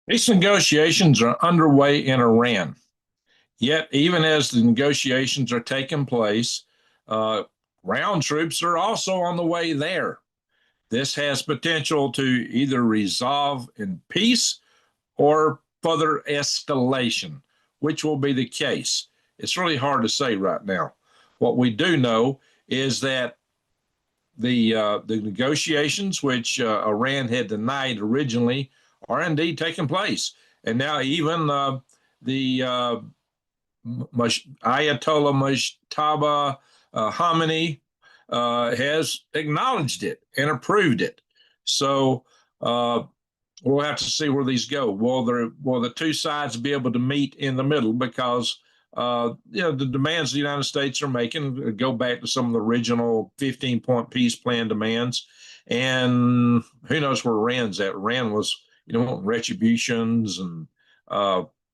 These negotiations are underway in Iran. Yet, even as the negotiations are taking place, uh, ground troops are also on the way there. This has potential to either resolve in peace or further escalation. Which will be the case? It's really hard to say right now. What we do know is that the negotiations, which Iran had denied originally, are indeed taking place, and now even the Ayatollah Mujtaba Khamenei has acknowledged it and approved it. So we'll have to see where these go. Will the two sides be able to meet in the middle? Because the demands the United States are making go back to some of the original 15-point peace plan demands, and who knows where Iran's at. Iran was, retributions and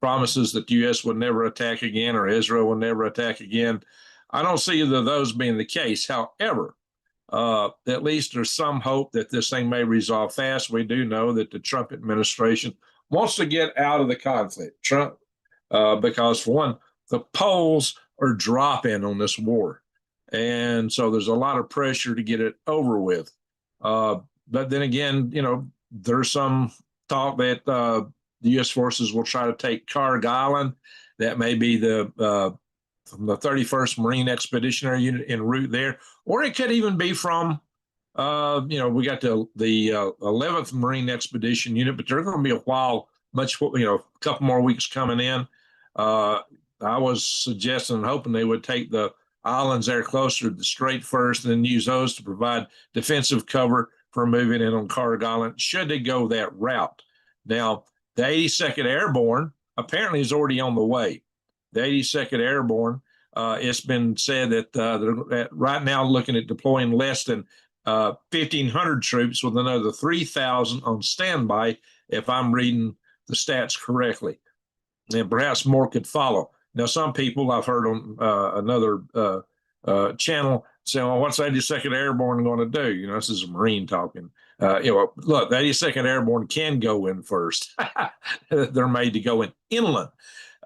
promises that the U.S. would never attack again or Israel would never attack again. I don't see either of those being the case. However, at least there's some hope that this thing may resolve fast. We do know that the Trump administration wants to get out of the conflict. Trump, because for one, the polls are dropping on this war. And so there's a lot of pressure to get it over with. But then again, there's some talk that the U.S. forces will try to take Carg Island. That may be from the 31st Marine Expeditionary Unit en route there, or it could even be from, we got the 11th Marine Expedition Unit, but they're going to be a while, a couple more weeks coming in. I was suggesting and hoping they would take the islands there closer to the Strait first, and then use those to provide defensive cover for moving in on Carg Island, should they go that route. Now, the 82nd Airborne apparently is already on the way. The 82nd Airborne, it's been said that they're right now looking at deploying less than 1,500 troops with another 3,000 on standby, if I'm reading the stats correctly. And perhaps more could follow. Now, some people I've heard on another channel say, well, what's the 82nd Airborne going to do? This is a Marine talking. Look, the 82nd Airborne can go in first. They're made to go in inland.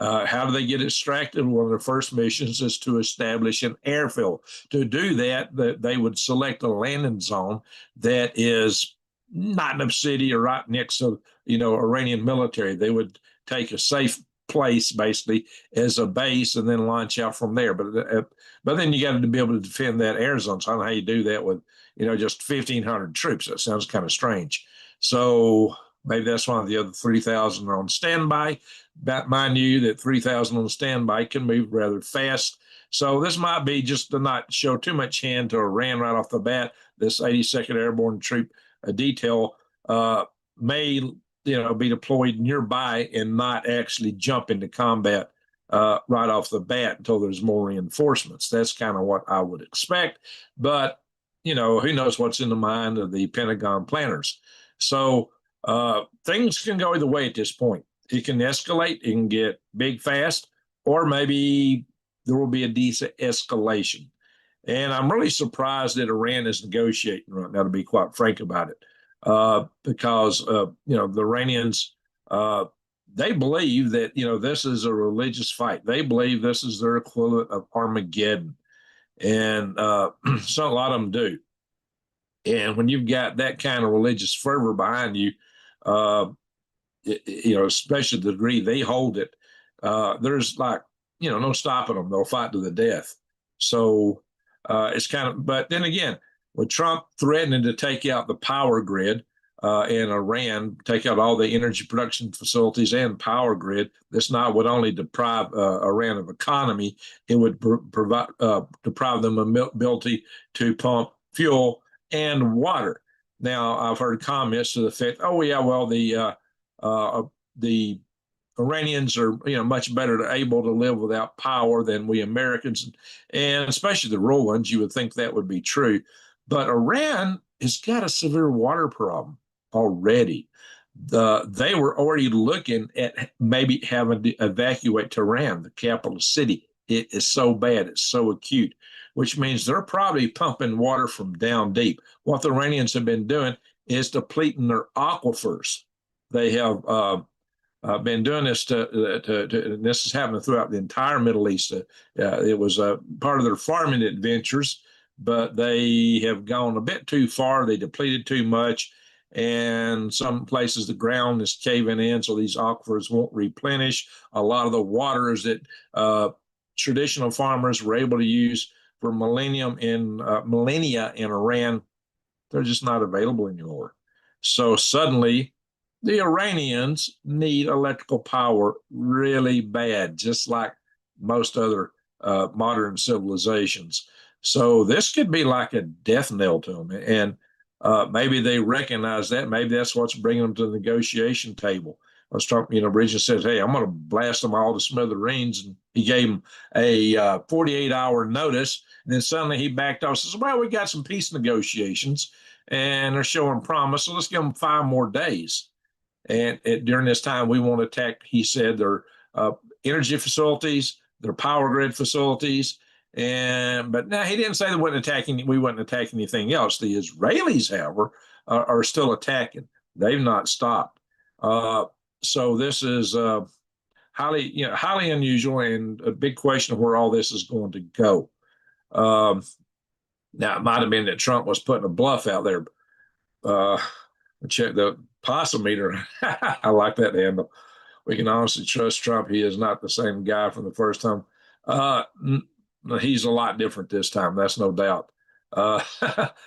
How do they get extracted? One of their first missions is to establish an airfield. To do that, they would select a landing zone that is not in a city or right next to, Iranian military. They would take a safe place basically as a base and then launch out from there. But then you got to be able to defend that air zone. So I don't know how you do that with, just 1,500 troops. That sounds kind of strange. So maybe that's why the other 3,000 are on standby. But mind you, that 3,000 on standby can move rather fast. So this might be just to not show too much hand to Iran right off the bat. This 82nd Airborne Troop detail may be deployed nearby and not actually jump into combat right off the bat until there's more reinforcements. That's kind of what I would expect. But, who knows what's in the mind of the Pentagon planners. So things can go either way at this point. It can escalate, it can get big fast, or maybe there will be a de-escalation. And I'm really surprised that Iran is negotiating right now, to be quite frank about it. Because the Iranians, they believe that this is a religious fight. They believe this is their equivalent of Armageddon, and so a lot of them do. And when you've got that kind of religious fervor behind you, especially the degree they hold it, there's no stopping them. They'll fight to the death. So it's kind of, but then again, with Trump threatening to take out the power grid in Iran, take out all the energy production facilities and power grid, this not would only deprive Iran of economy, it would deprive them of ability to pump fuel and water. Now, I've heard comments to the effect, oh, yeah, well, the Iranians are much better able to live without power than we Americans, and especially the rural ones. You would think that would be true. But Iran has got a severe water problem already. They were already looking at maybe having to evacuate Tehran, the capital city. It is so bad. It's so acute, which means they're probably pumping water from down deep. What the Iranians have been doing is depleting their aquifers. They have been doing this and this is happening throughout the entire Middle East. It was part of their farming adventures, but they have gone a bit too far. They depleted too much, and some places the ground is caving in, so these aquifers won't replenish. A lot of the waters that traditional farmers were able to use for millennia in Iran, they're just not available anymore. So suddenly, the Iranians need electrical power really bad, just like most other modern civilizations. So this could be like a death knell to them. And maybe they recognize that. Maybe that's what's bringing them to the negotiation table. As Trump, originally says, hey, I'm going to blast them all to smithereens. And he gave them a 48-hour notice. And then suddenly he backed off and says, well, we got some peace negotiations and they're showing promise. So let's give them 5 more days. And during this time, we won't attack, he said, their energy facilities, their power grid facilities. But now he didn't say we wouldn't attack anything else. The Israelis, however, are still attacking. They've not stopped. So this is highly unusual and a big question of where all this is going to go. Now, it might have been that Trump was putting a bluff out there. Check the Possimeter. I like that handle. We can honestly trust Trump. He is not the same guy from the first time. He's a lot different this time. That's no doubt.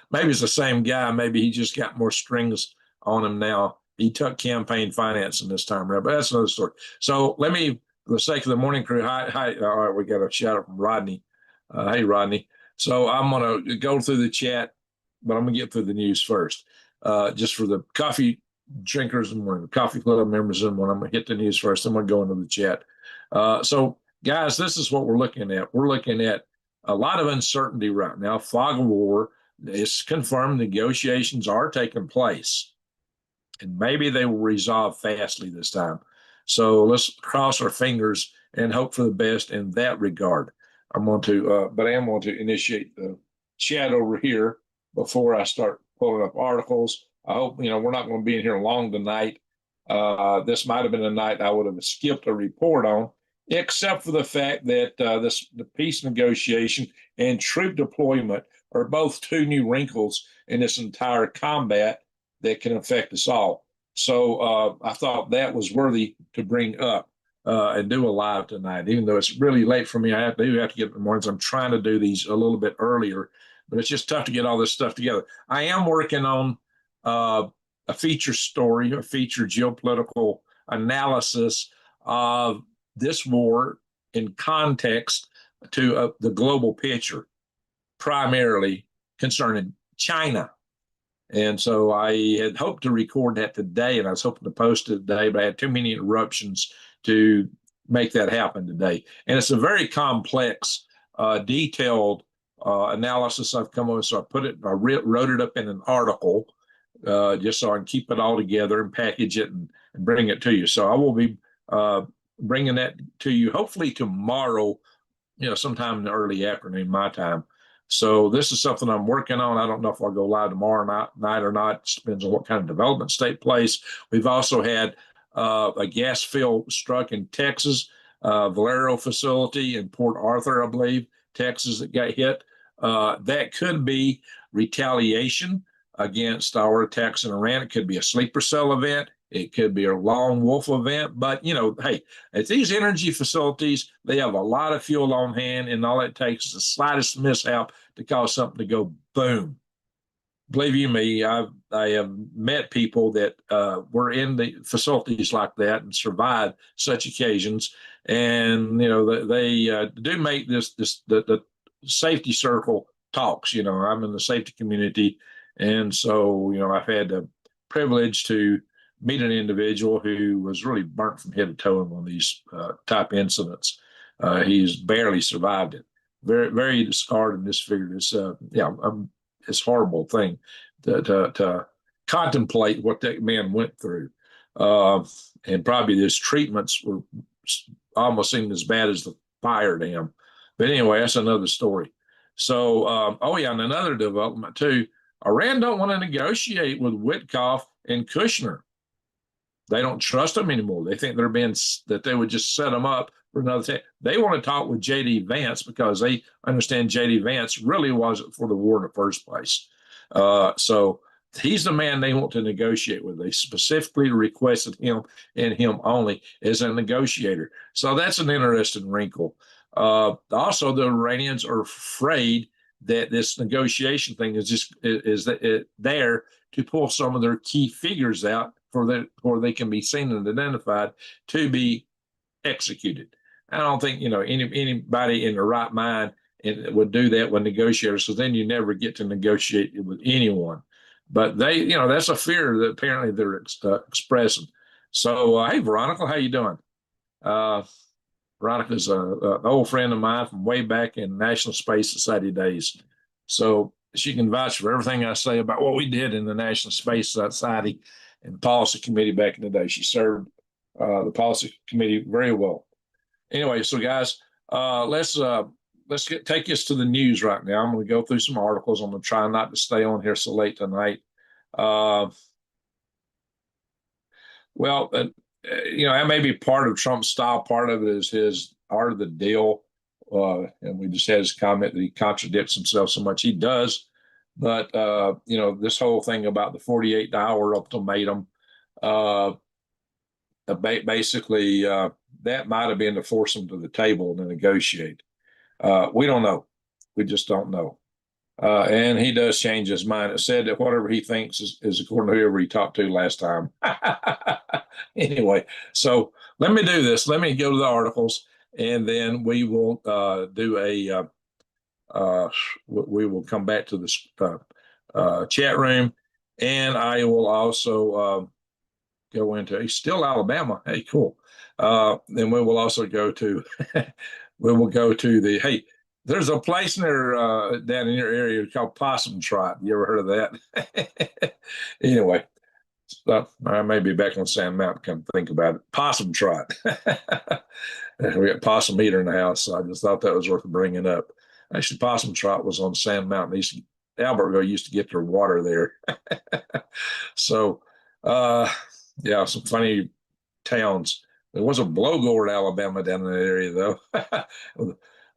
Maybe it's the same guy. Maybe he just got more strings on him now. He took campaign financing this time around, but that's another story. So let me, for the sake of the morning crew, hi. All right, we got a shout out from Rodney. Hey, Rodney. So I'm going to go through the chat, but I'm going to get through the news first. Just for the coffee drinkers and the coffee club members, and when I'm going to hit the news first, I'm going to go into the chat. So, guys, this is what we're looking at. We're looking at a lot of uncertainty right now. Fog of war is confirmed. Negotiations are taking place, and maybe they will resolve fastly this time. So let's cross our fingers and hope for the best in that regard. I'm going to, but I am going to initiate the chat over here before I start pulling up articles. I hope, we're not going to be in here long tonight. This might have been a night I would have skipped a report on, except for the fact that the peace negotiation and troop deployment are both 2 new wrinkles in this entire combat that can affect us all. So I thought that was worthy to bring up and do a live tonight, even though it's really late for me. I have to get in the mornings. I'm trying to do these a little bit earlier, but it's just tough to get all this stuff together. I am working on a feature story, a feature geopolitical analysis of this war in context to the global picture, primarily concerning China. And so I had hoped to record that today, and I was hoping to post it today, but I had too many interruptions to make that happen today. And it's a very complex, detailed analysis I've come up with. So I wrote it up in an article just so I can keep it all together and package it and bring it to you. So I will be bringing that to you hopefully tomorrow, sometime in the early afternoon, my time. So this is something I'm working on. I don't know if I'll go live tomorrow night or not. It depends on what kind of developments take place. We've also had a gas field struck in Texas, Valero facility in Port Arthur, I believe, Texas, that got hit. That could be retaliation against our attacks in Iran. It could be a sleeper cell event. It could be a lone wolf event. But, hey, at these energy facilities, they have a lot of fuel on hand, and all it takes is the slightest mishap to cause something to go boom. Believe you me, I have met people that were in the facilities like that and survived such occasions. And, they do make the safety circle talks. I'm in the safety community. And so, I've had the privilege to meet an individual who was really burnt from head to toe in one of these type incidents. He's barely survived it. Very, very scarred and disfigured. It's it's a horrible thing to contemplate what that man went through. And probably his treatments were almost seemed as bad as the fire dam. But anyway, that's another story. So, and another development too. Iran don't want to negotiate with Witkoff and Kushner. They don't trust them anymore. They think that they would just set them up for another time. They want to talk with J.D. Vance because they understand J.D. Vance really wasn't for the war in the first place. So he's the man they want to negotiate with. They specifically requested him and him only as a negotiator. So that's an interesting wrinkle. Also, the Iranians are afraid that this negotiation thing is there to pull some of their key figures out where they can be seen and identified to be executed. I don't think anybody in their right mind would do that with negotiators, so then you never get to negotiate with anyone. But that's a fear that apparently they're expressing. So, hey, Veronica, how you doing? Veronica's an old friend of mine from way back in National Space Society days. So she can vouch for everything I say about what we did in the National Space Society and Policy Committee back in the day. She served the Policy Committee very well. Anyway, so guys, let's take us to the news right now. I'm going to go through some articles. I'm going to try not to stay on here so late tonight. That may be part of Trump's style. Part of it is his art of the deal. And we just had his comment that he contradicts himself so much. He does. But, this whole thing about the 48-hour ultimatum, basically, that might have been to force him to the table to negotiate. We don't know. We just don't know. And he does change his mind. It said that whatever he thinks is according to whoever he talked to last time. Anyway, so let me do this. Let me go to the articles, and then we will we will come back to this chat room, and I will also go into still Alabama. Hey, cool. Then we will also go to hey. There's a place down in your area called Possum Trot. You ever heard of that? Anyway, I may be back on Sand Mountain. Come think about it. Possum Trot. We got Possum Eater in the house, so I just thought that was worth bringing up. Actually, Possum Trot was on Sand Mountain. Albertville used to get their water there. So, yeah, some funny towns. There was a Blowgourd, Alabama down in that area, though.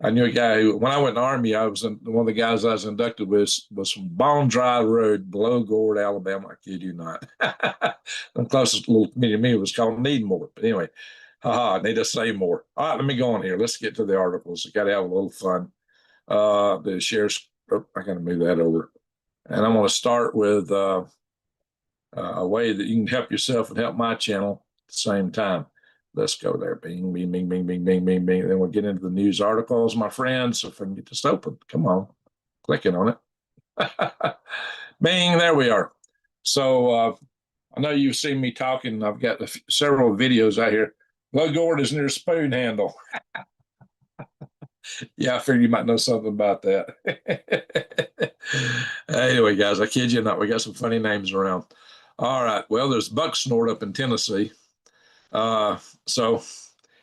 I knew a guy who, when I went in the Army, one of the guys I was inducted with was from Bone Dry Road, Blowgourd, Alabama. I kid you not. The closest little community to me was called Needmore. But anyway, need to say more. All right, let me go on here. Let's get to the articles. I got to have a little fun. The shares, I got to move that over. And I'm going to start with a way that you can help yourself and help my channel at the same time. Let's go there. Bing, bing, bing, bing, bing, bing, bing, bing. Then we'll get into the news articles, my friends. If I can get this open, come on, clicking on it. Bing, there we are. So I know you've seen me talking. I've got several videos out here. Blowgourd is near spoon handle. Yeah, I figured you might know something about that. Anyway, guys, I kid you not. We got some funny names around. All right. Well, there's buck snort up in Tennessee. So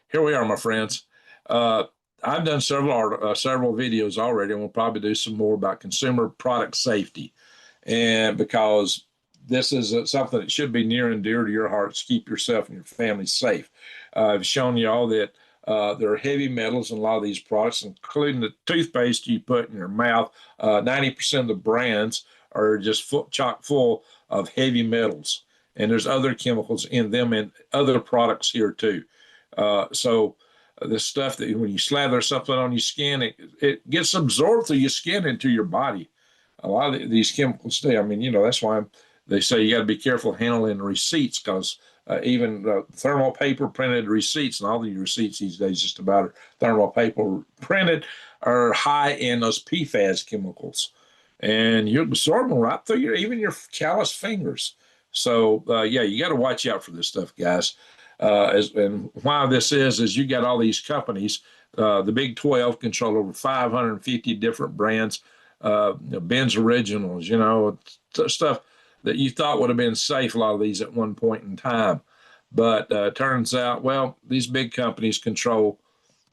here we are, my friends. I've done several videos already, and we'll probably do some more about consumer product safety. And because this is something that should be near and dear to your hearts, keep yourself and your family safe. I've shown you all that there are heavy metals in a lot of these products, including the toothpaste you put in your mouth. 90% of the brands are just chock full of heavy metals. And there's other chemicals in them and other products here too. So this stuff that when you slather something on your skin, it gets absorbed through your skin into your body. A lot of these chemicals stay. I mean, that's why they say you got to be careful handling receipts, because even thermal paper printed receipts, and all the receipts these days just about are thermal paper printed, are high in those PFAS chemicals. And you absorb them right through even your calloused fingers. So, yeah, you got to watch out for this stuff, guys. And why this is you got all these companies. The Big 12 control over 550 different brands, Ben's Originals, stuff that you thought would have been safe, a lot of these at one point in time. But turns out, well, these big companies control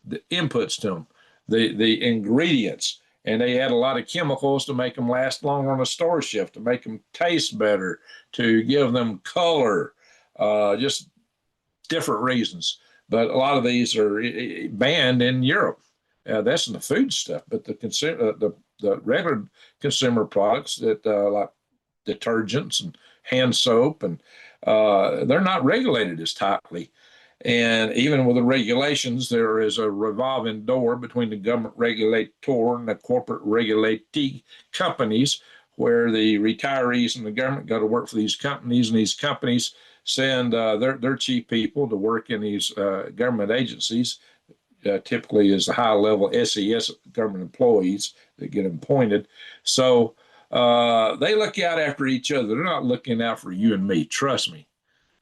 the inputs to them, the ingredients. And they add a lot of chemicals to make them last longer on a store shelf, to make them taste better, to give them color. just different reasons. But a lot of these are banned in Europe. That's in the food stuff, but the consumer, the regular consumer products that like detergents and hand soap, and they're not regulated as tightly. And even with the regulations, there is a revolving door between the government regulator and the corporate regulatee companies, where the retirees and the government go to work for these companies, and these companies send their chief people to work in these government agencies. Typically, is the high-level SES government employees that get appointed. So they look out after each other. They're not looking out for you and me. Trust me.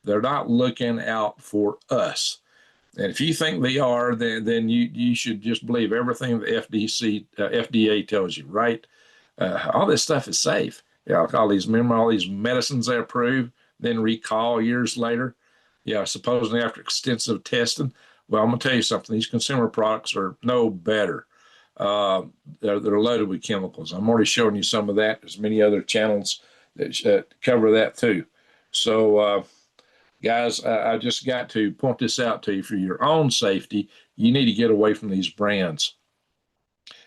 They're not looking out for us. And if you think they are, then you should just believe everything the FDA tells you, right? All this stuff is safe. Yeah, all these medicines they approve, then recall years later. Yeah, supposedly after extensive testing. Well, I'm going to tell you something. These consumer products are no better. They're loaded with chemicals. I'm already showing you some of that. There's many other channels that cover that too. So, guys, I just got to point this out to you for your own safety. You need to get away from these brands.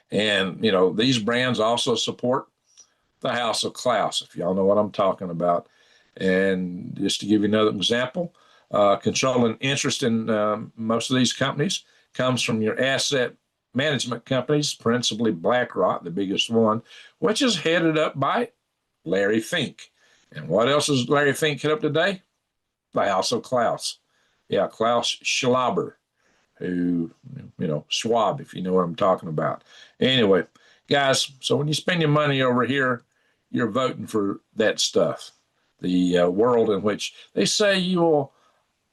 And, these brands also support the House of Klaus, if y'all know what I'm talking about. And just to give you another example, controlling interest in most of these companies comes from your asset management companies, principally BlackRock, the biggest one, which is headed up by Larry Fink. And what else is Larry Fink hit up today? The House of Klaus. Yeah, Klaus Schwab, who, Schwab, if you know what I'm talking about. Anyway, guys, so when you spend your money over here, you're voting for that stuff. The world in which they say you will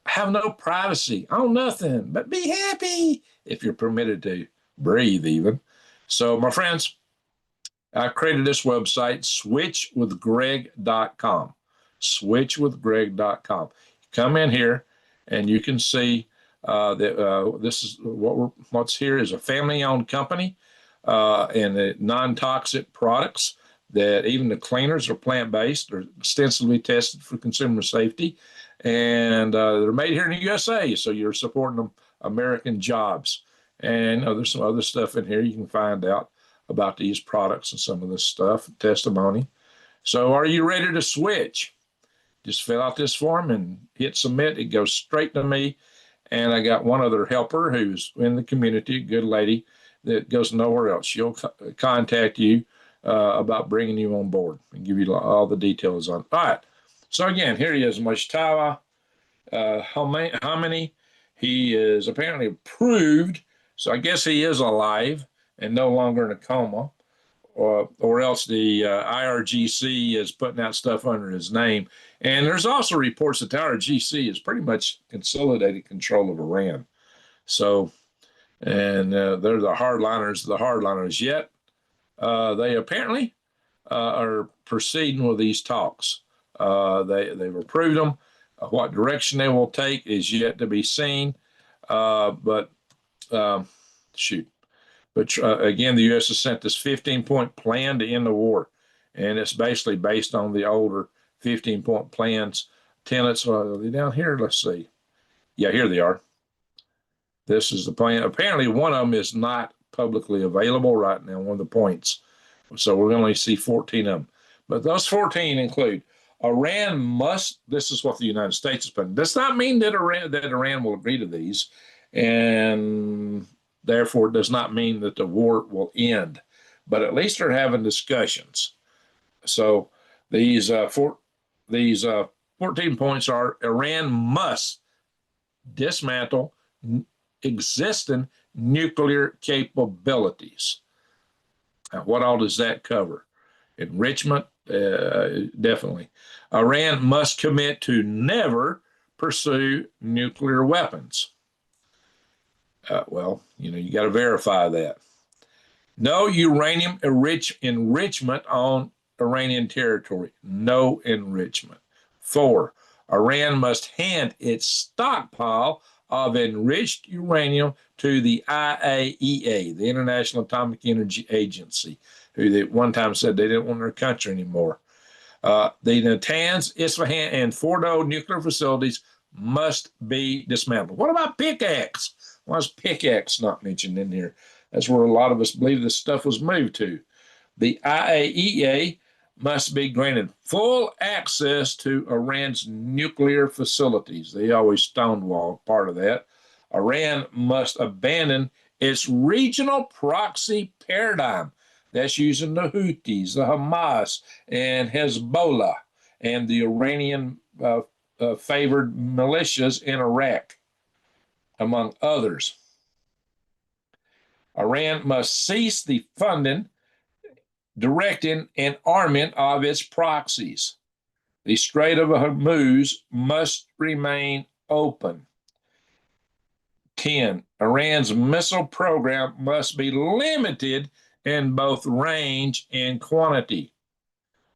have no privacy, own nothing, but be happy if you're permitted to breathe even. So, my friends, I created this website, switchwithgreg.com. Switchwithgreg.com. Come in here and you can see that this is what's here is a family-owned company and the non-toxic products. That even the cleaners are plant-based. They're extensively tested for consumer safety, and they're made here in the USA. So you're supporting them, American jobs. And there's some other stuff in here you can find out about these products and some of this stuff, testimony. So are you ready to switch? Just fill out this form and hit submit. It goes straight to me. And I got one other helper who's in the community, a good lady that goes nowhere else. She'll contact you about bringing you on board and give you all the details on. All right. So again, here he is, Mojtaba Homini. He is apparently approved. So I guess he is alive and no longer in a coma, or else the IRGC is putting out stuff under his name. And there's also reports that the IRGC is pretty much consolidated control of Iran. So, and they're the hardliners yet. They apparently are proceeding with these talks. They've approved them. What direction they will take is yet to be seen. But again, the U.S. has sent this 15-point plan to end the war, and it's basically based on the older 15-point plans. Tenets, are they down here? Let's see. Yeah, here they are. This is the plan. Apparently, one of them is not publicly available right now, one of the points. So we're going to only see 14 of them. But those 14 include Iran must, this is what the United States has put. Does not mean that Iran will agree to these, and therefore it does not mean that the war will end. But at least they're having discussions. So these 14 points are: Iran must dismantle existing nuclear capabilities. Now, what all does that cover? Enrichment, definitely. Iran must commit to never pursue nuclear weapons. Well, you got to verify that. No uranium enrichment on Iranian territory. No enrichment. 4, Iran must hand its stockpile of enriched uranium to the IAEA, the International Atomic Energy Agency, who at one time said they didn't want their country anymore. The Natanz, Isfahan, and Fordo nuclear facilities must be dismantled. What about Pickaxe? Why is Pickaxe not mentioned in here? That's where a lot of us believe this stuff was moved to. The IAEA must be granted full access to Iran's nuclear facilities. They always stonewall part of that. Iran must abandon its regional proxy paradigm. That's using the Houthis, the Hamas, and Hezbollah, and the Iranian favored militias in Iraq, among others. Iran must cease the funding, directing, and armament of its proxies. The Strait of Hormuz must remain open. 10. Iran's missile program must be limited in both range and quantity.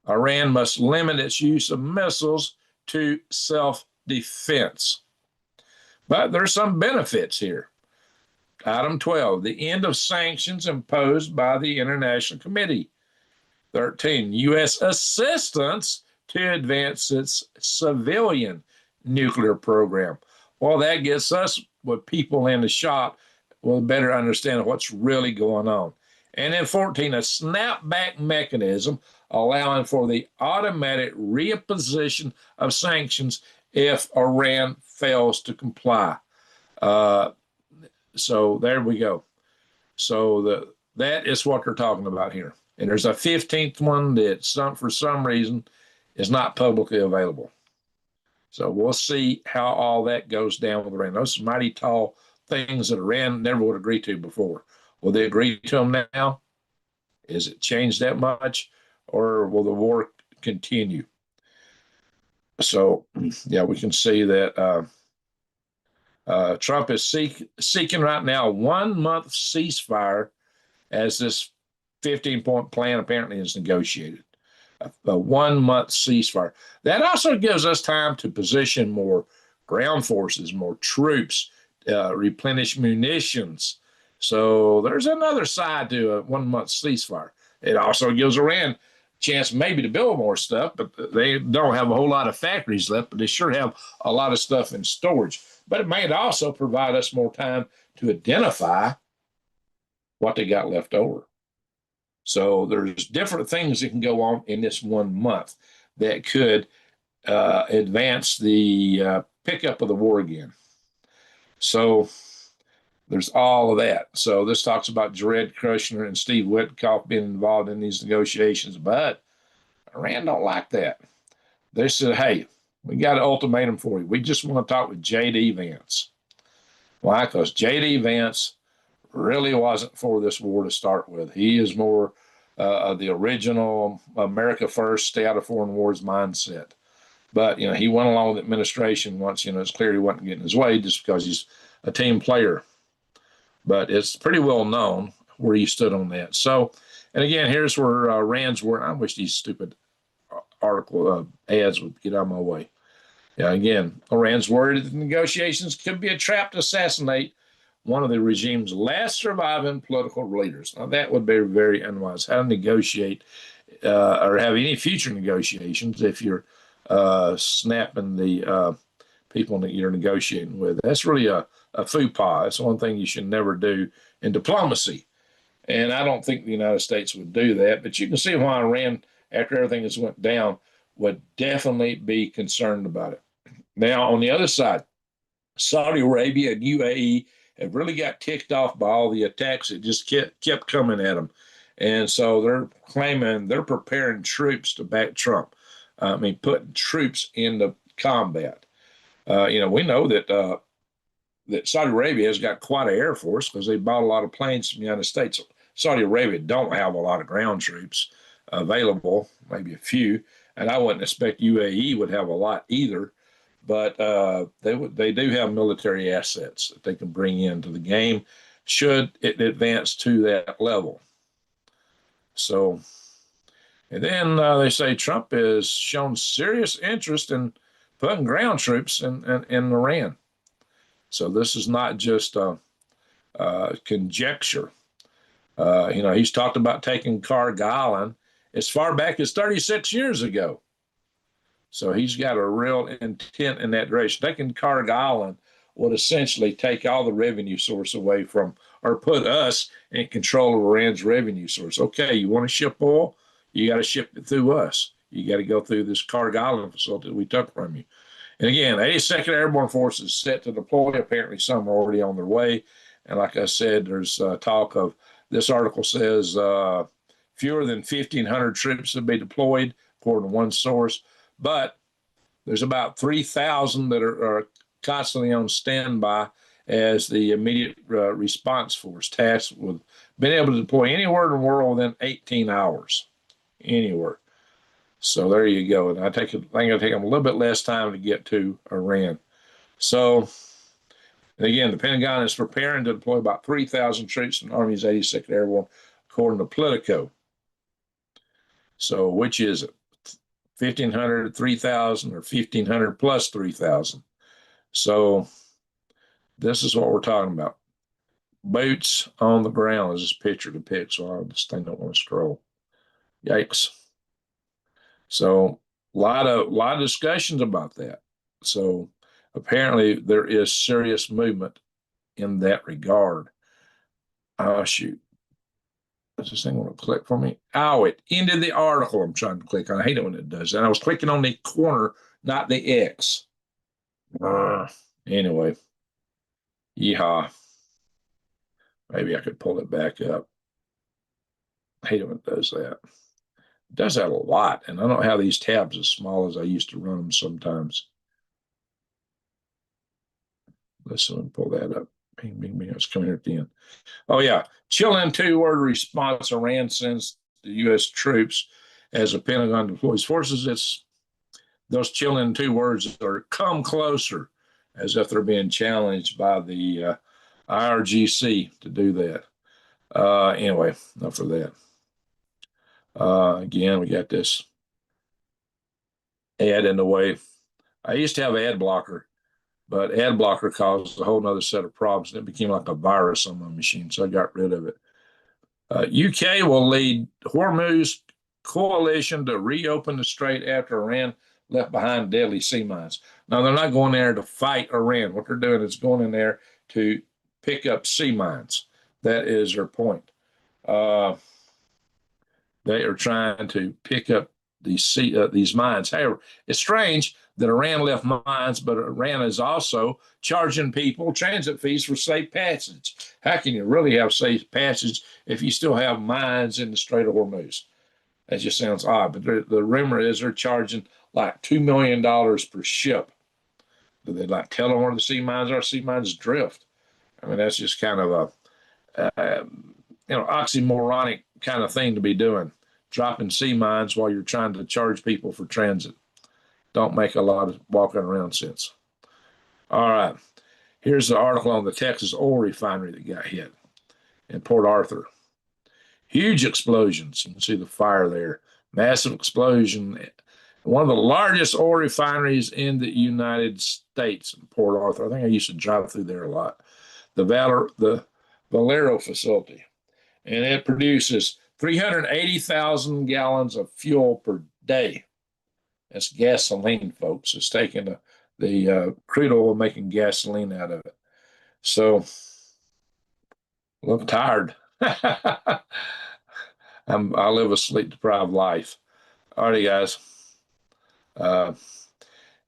Iran must limit its use of missiles to self-defense. But there's some benefits here. Item 12, the end of sanctions imposed by the International Committee. 13, U.S. assistance to advance its civilian nuclear program. Well, that gets us with people in the shop with a better understanding of what's really going on. And then 14, a snapback mechanism allowing for the automatic reimposition of sanctions if Iran fails to comply. So there we go. So that is what they're talking about here. And there's a 15th one that for some reason is not publicly available. So we'll see how all that goes down with Iran. Those are mighty tall things that Iran never would agree to before. Will they agree to them now? Is it changed that much? Or will the war continue? So, yeah, we can see that Trump is seeking right now a 1 month ceasefire as this 15-point plan apparently is negotiated. A 1 month ceasefire. That also gives us time to position more ground forces, more troops, replenish munitions. So there's another side to a 1 month ceasefire. It also gives Iran a chance maybe to build more stuff, but they don't have a whole lot of factories left, but they sure have a lot of stuff in storage. But it may also provide us more time to identify what they got left over. So there's different things that can go on in this 1 month that could advance the pickup of the war again. So there's all of that. So this talks about Jared Kushner and Steve Witkoff being involved in these negotiations, but Iran don't like that. They said, hey, we got an ultimatum for you. We just want to talk with J.D. Vance. Why? Because J.D. Vance really wasn't for this war to start with. He is more the original America first, stay out of foreign wars mindset. But, he went along with the administration once, it's clear he wasn't getting his way just because he's a team player. But it's pretty well known where he stood on that. So, and again, here's where Rand's were. I wish these stupid article ads would get out of my way. Yeah, again, Iran's worried that the negotiations could be a trap to assassinate one of the regime's last surviving political leaders. Now, that would be very unwise. How to negotiate or have any future negotiations if you're snapping the people that you're negotiating with. That's really a faux pas. That's one thing you should never do in diplomacy. And I don't think the United States would do that. But you can see why Iran, after everything that's went down, would definitely be concerned about it. Now, on the other side, Saudi Arabia and UAE have really got ticked off by all the attacks that just kept coming at them. And so they're claiming they're preparing troops to back Trump. Putting troops into combat. We know that that Saudi Arabia has got quite an air force because they bought a lot of planes from the United States. Saudi Arabia don't have a lot of ground troops available, maybe a few, and I wouldn't expect UAE would have a lot either. But they do have military assets that they can bring into the game should it advance to that level. So, and then they say Trump has shown serious interest in putting ground troops in Iran. So this is not just conjecture. He's talked about taking Cargill Island as far back as 36 years ago. So he's got a real intent in that direction. Taking Carg Island would essentially take all the revenue source away from, or put us in control of Iran's revenue source. Okay, you want to ship oil? You got to ship it through us. You got to go through this Carg Island facility that we took from you. And again, 82nd Airborne Force is set to deploy. Apparently, some are already on their way. And like I said, there's talk of, this article says fewer than 1,500 troops will be deployed, according to one source. But there's about 3,000 that are constantly on standby as the immediate response force, tasked with being able to deploy anywhere in the world within 18 hours, anywhere. So there you go. And I think it'll take them a little bit less time to get to Iran. So, again, the Pentagon is preparing to deploy about 3,000 troops from the Army's 82nd Airborne, according to Politico. So, which is it? 1,500, 3,000, or 1,500 plus 3,000? So, this is what we're talking about. Boots on the ground is this picture depicts. So, this thing don't want to scroll. Yikes. So, a lot of discussions about that. So, apparently, there is serious movement in that regard. Oh, shoot. Does this thing want to click for me? Oh, it ended the article I'm trying to click on. I hate it when it does that. I was clicking on the corner, not the X. Anyway. Yeehaw. Maybe I could pull it back up. I hate it when it does that. It does that a lot, and I don't have these tabs as small as I used to run them sometimes. Let's pull that up. Bing, bing, bing. It's coming here at the end. Oh, yeah. Chilling two-word response Iran sends to U.S. troops as the Pentagon deploys forces. It's those chilling two words are come closer, as if they're being challenged by the IRGC to do that. Anyway, enough of that. Again, we got this ad in the way. I used to have an ad blocker, but ad blocker caused a whole nother set of problems. It became like a virus on my machine, so I got rid of it. UK will lead Hormuz coalition to reopen the strait after Iran left behind deadly sea mines. Now, they're not going there to fight Iran. What they're doing is going in there to pick up sea mines. That is their point. They are trying to pick up these mines. However, it's strange that Iran left mines, but Iran is also charging people transit fees for safe passage. How can you really have safe passage if you still have mines in the Strait of Hormuz? That just sounds odd. But the rumor is they're charging like $2 million per ship. Do they like tell them where the sea mines are? Sea mines drift. I mean, that's just kind of a oxymoronic kind of thing to be doing, dropping sea mines while you're trying to charge people for transit. Don't make a lot of walking around sense. All right. Here's the article on the Texas oil refinery that got hit in Port Arthur. Huge explosions. You can see the fire there. Massive explosion. One of the largest oil refineries in the United States, in Port Arthur. I think I used to drive through there a lot. The Valero facility. And it produces 380,000 gallons of fuel per day. That's gasoline, folks. It's taking the crude oil and making gasoline out of it. So, I look tired. I live a sleep-deprived life. All right, guys.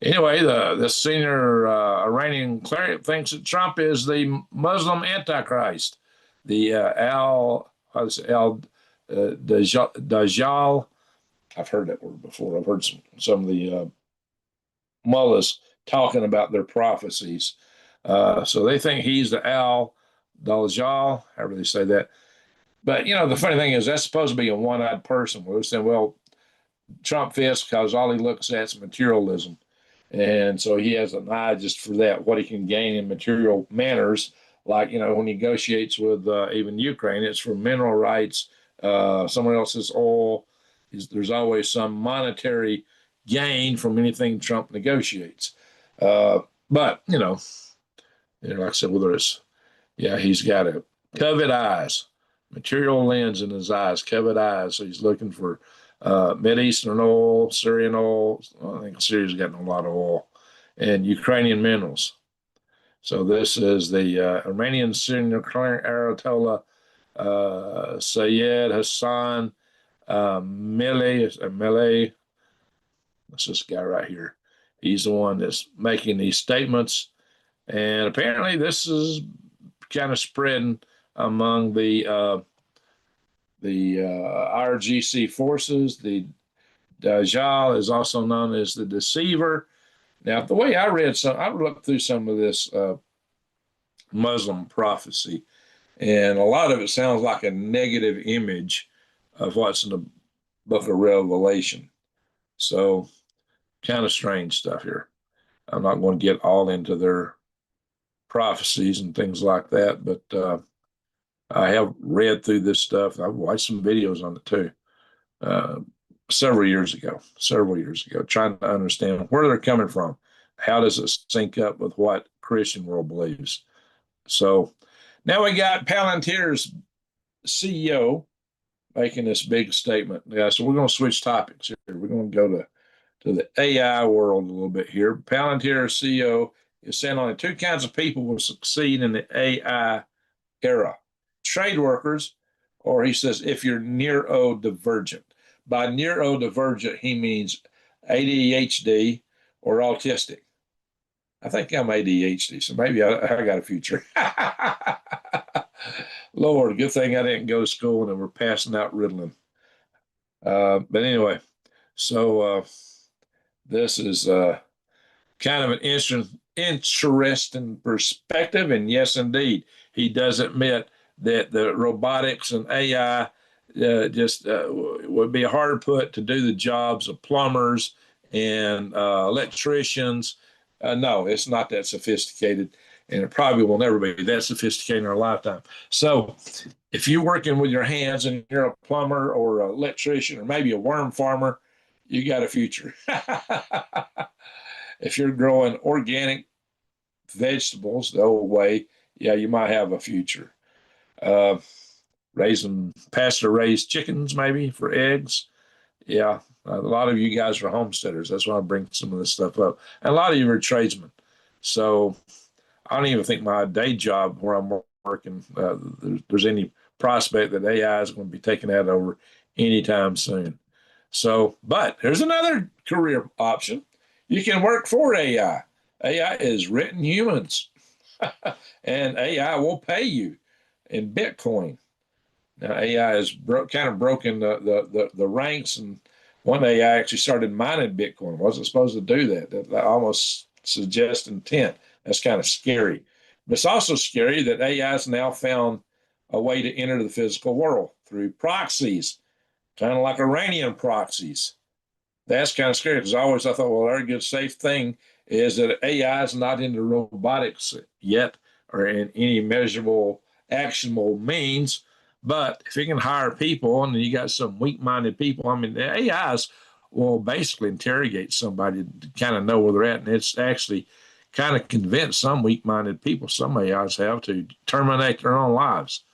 Anyway, the senior Iranian cleric thinks that Trump is the Muslim Antichrist. The Dajjal. I've heard that word before. I've heard some of the mullahs talking about their prophecies. So they think he's the Dajjal, however they say that. But, the funny thing is that's supposed to be a one-eyed person. We're saying, well, Trump fits because all he looks at is materialism. And so he has an eye just for that, what he can gain in material manners. Like, when he negotiates with even Ukraine, it's for mineral rights, someone else's oil. There's always some monetary gain from anything Trump negotiates. But, like I said, he's got a covet eyes, material lens in his eyes, covet eyes. So he's looking for Mideastern oil, Syrian oil. Well, I think Syria's getting a lot of oil, and Ukrainian minerals. So this is the Iranian Syrian Ayatollah Sayed Hassan Millet. That's this guy right here. He's the one that's making these statements, and apparently this is kind of spreading among the IRGC forces. The Dajjal is also known as the deceiver. Now, the way I read some, I looked through some of this Muslim prophecy, and a lot of it sounds like a negative image of what's in the book of Revelation. So, kind of strange stuff here. I'm not going to get all into their prophecies and things like that, but I have read through this stuff. I've watched some videos on it too. Uh, several years ago, trying to understand where they're coming from. How does it sync up with what Christian world believes? So now we got Palantir's CEO making this big statement. Yeah, so we're going to switch topics here. We're going to go to the AI world a little bit here. Palantir's CEO is saying only two kinds of people will succeed in the AI era: trade workers, or he says if you're neurodivergent. By neurodivergent, he means ADHD or autistic. I think I'm ADHD, so maybe I got a future. Lord, good thing I didn't go to school and we're passing out Ritalin. But anyway, so this is kind of an interesting perspective. And yes, indeed, he does admit that the robotics and AI just would be hard put to do the jobs of plumbers and electricians. No, it's not that sophisticated, and it probably will never be that sophisticated in our lifetime. So if you're working with your hands and you're a plumber or an electrician or maybe a worm farmer, you got a future. If you're growing organic vegetables the old way, yeah, you might have a future. Raising pasture-raised chickens, maybe for eggs. Yeah, a lot of you guys are homesteaders. That's why I bring some of this stuff up. And a lot of you are tradesmen. So I don't even think my day job where I'm working, there's any prospect that AI is going to be taking that over anytime soon. So, but here's another career option. You can work for AI. AI is written humans, and AI will pay you in Bitcoin. Now, AI has kind of broken the ranks, and one day I actually started mining Bitcoin. Wasn't supposed to do that. That almost suggests intent. That's kind of scary. But it's also scary that AI has now found a way to enter the physical world through proxies, kind of like Iranian proxies. That's kind of scary because I thought, well, a very good safe thing is that AI is not into robotics yet or in any measurable, actionable means. But if you can hire people and you got some weak-minded people, I mean, the AIs will basically interrogate somebody to kind of know where they're at. And it's actually kind of convinced some weak-minded people, some AIs have, to terminate their own lives.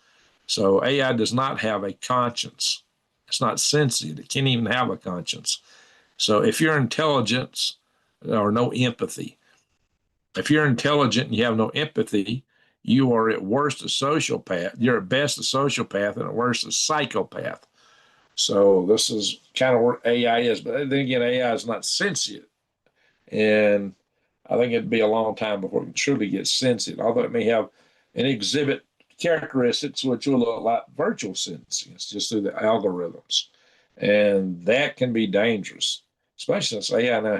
So AI does not have a conscience. It's not sentient. It can't even have a conscience. So if you're intelligent or no empathy, if you're intelligent and you have no empathy, you are at worst a sociopath. You're at best a sociopath and at worst a psychopath. So this is kind of where AI is. But then again, AI is not sentient. And I think it'd be a long time before it can truly get sentient, although it may have an exhibit characteristics which will look like virtual sentience just through the algorithms. And that can be dangerous, especially since AIs now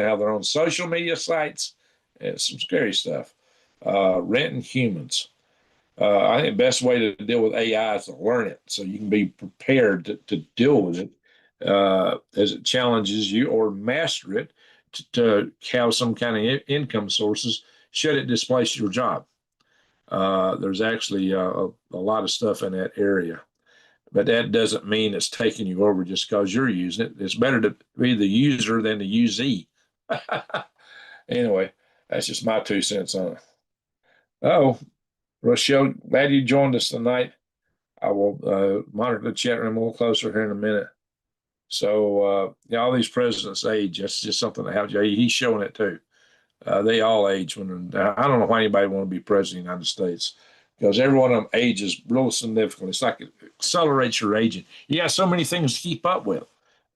have their own social media sites. It's some scary stuff. Renting humans. I think the best way to deal with AI is to learn it so you can be prepared to deal with it as it challenges you, or master it to have some kind of income sources should it displace your job. There's actually a lot of stuff in that area. But that doesn't mean it's taking you over just because you're using it. It's better to be the user than the usee. Anyway, that's just my 2 cents on it. Oh, Rochelle, glad you joined us tonight. I will monitor the chat room a little closer here in a minute. So yeah, all these presidents age. That's just something that happens. He's showing it too. They all age when I don't know why anybody want to be president of the United States because every one of them ages real significantly. It's like it accelerates your aging. You got so many things to keep up with.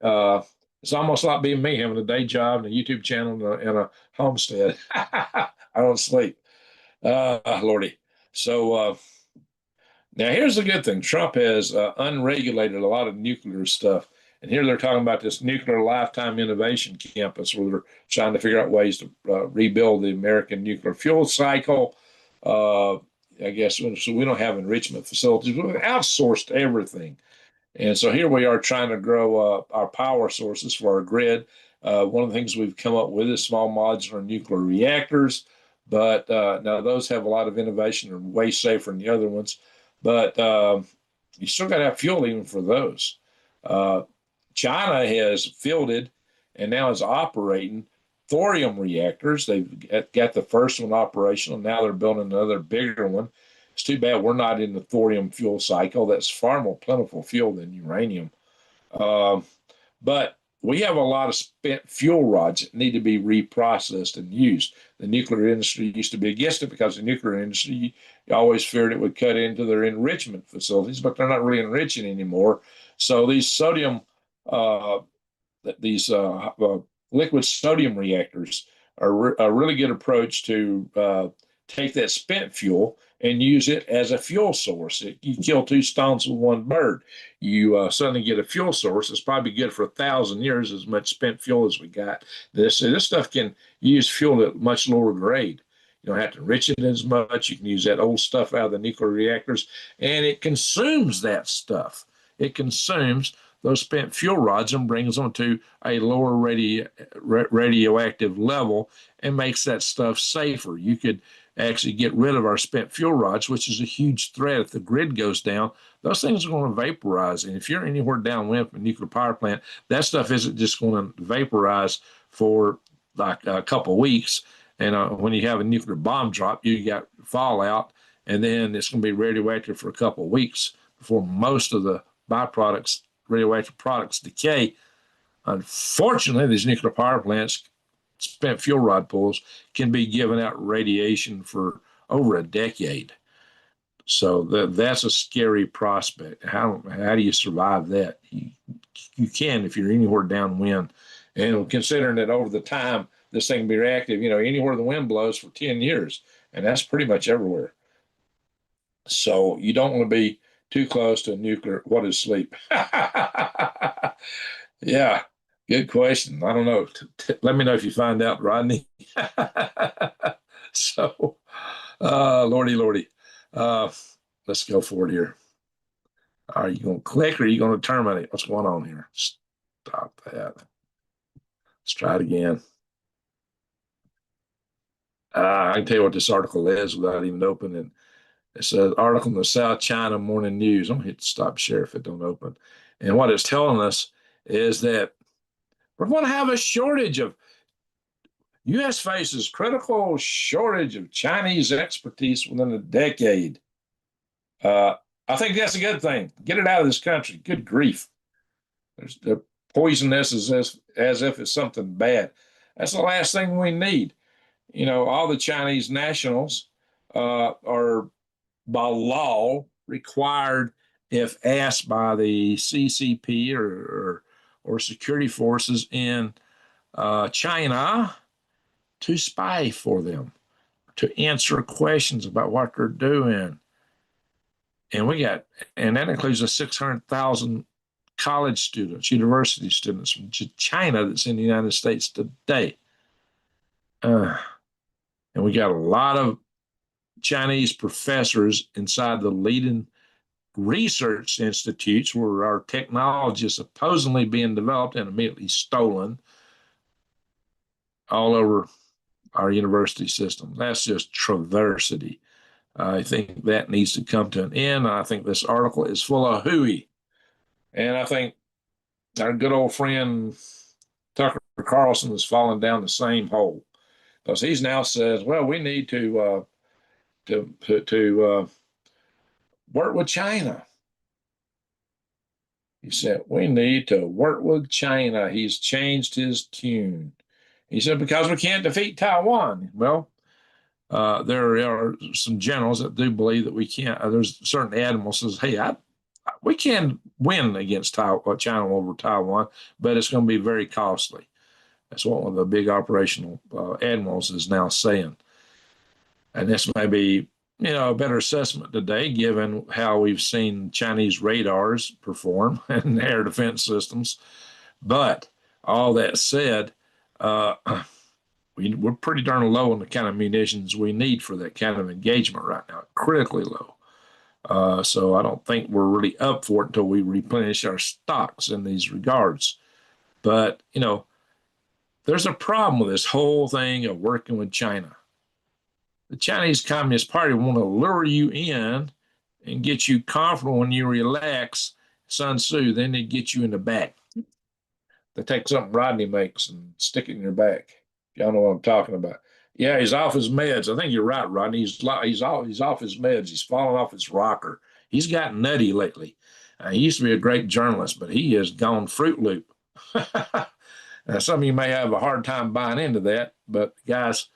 Uh, it's almost like being me, having a day job and a YouTube channel and a homestead. I don't sleep. Lordy. So now here's the good thing. Trump has unregulated a lot of nuclear stuff. And here they're talking about this nuclear lifetime innovation campus where they're trying to figure out ways to rebuild the American nuclear fuel cycle. I guess so we don't have enrichment facilities. We've outsourced everything. And so here we are trying to grow our power sources for our grid. One of the things we've come up with is small modular nuclear reactors, but now those have a lot of innovation and way safer than the other ones. But you still got to have fuel even for those. Uh, China has fielded and now is operating thorium reactors. They've got the first one operational. Now they're building another bigger one. It's too bad we're not in the thorium fuel cycle. That's far more plentiful fuel than uranium. Uh, but we have a lot of spent fuel rods that need to be reprocessed and used. The nuclear industry used to be against it because the nuclear industry always feared it would cut into their enrichment facilities, but they're not really enriching anymore. So these sodium, uh, these liquid sodium reactors are a really good approach to take that spent fuel and use it as a fuel source. You kill two stones with one bird. You suddenly get a fuel source that's probably good for 1,000 years, as much spent fuel as we got. This stuff can use fuel at much lower grade. You don't have to enrich it as much. You can use that old stuff out of the nuclear reactors, and it consumes that stuff. It consumes those spent fuel rods and brings them to a lower radioactive level and makes that stuff safer. You could actually get rid of our spent fuel rods, which is a huge threat. If the grid goes down, those things are going to vaporize. And if you're anywhere downwind from a nuclear power plant, that stuff isn't just going to vaporize for like a couple of weeks. And when you have a nuclear bomb drop, you got fallout, and then it's going to be radioactive for a couple of weeks before most of the byproducts, radioactive products, decay. Unfortunately, these nuclear power plants, spent fuel rod pools, can be giving out radiation for over a decade. So that's a scary prospect. How do you survive that? You can if you're anywhere downwind. And considering that over the time this thing can be reactive, anywhere the wind blows for 10 years, and that's pretty much everywhere. So you don't want to be too close to a nuclear. What is sleep? Yeah, good question. I don't know. Let me know if you find out, Rodney. So, Lordy. Uh, let's go forward here. Are you going to click or are you going to terminate? What's going on here? Stop that. Let's try it again. I can tell you what this article is without even opening. It's an article in the South China Morning News. I'm going to hit stop share if it don't open. And what it's telling us is that we're going to have a shortage of U.S. faces critical shortage of Chinese expertise within a decade. I think that's a good thing. Get it out of this country. Good grief. They're poison this as if it's something bad. That's the last thing we need. All the Chinese nationals are by law required, if asked by the CCP or security forces in China, to spy for them, to answer questions about what they're doing. And that includes the 600,000 college students, university students from China that's in the United States today. And we got a lot of Chinese professors inside the leading research institutes where our technology is supposedly being developed and immediately stolen all over our university system. That's just travesty. I think that needs to come to an end. I think this article is full of hooey. And I think our good old friend Tucker Carlson is falling down the same hole because he's now says, well, we need to work with China. He said, we need to work with China. He's changed his tune. He said, because we can't defeat Taiwan. Well, there are some generals that do believe that we can't. There's certain admiral says, hey, we can win against China over Taiwan, but it's going to be very costly. That's what one of the big operational admirals is now saying. And this may be, a better assessment today, given how we've seen Chinese radars perform and air defense systems. But all that said, we're pretty darn low on the kind of munitions we need for that kind of engagement right now, critically low. So I don't think we're really up for it until we replenish our stocks in these regards. But, there's a problem with this whole thing of working with China. The Chinese Communist Party want to lure you in and get you comfortable when you relax, Sun Tzu, then they get you in the back. They take something Rodney makes and stick it in your back. Y'all know what I'm talking about. Yeah, he's off his meds. I think you're right, Rodney. He's off his meds. He's fallen off his rocker. He's gotten nutty lately. He used to be a great journalist, but he has gone Fruit Loop. Now, some of you may have a hard time buying into that, but guys,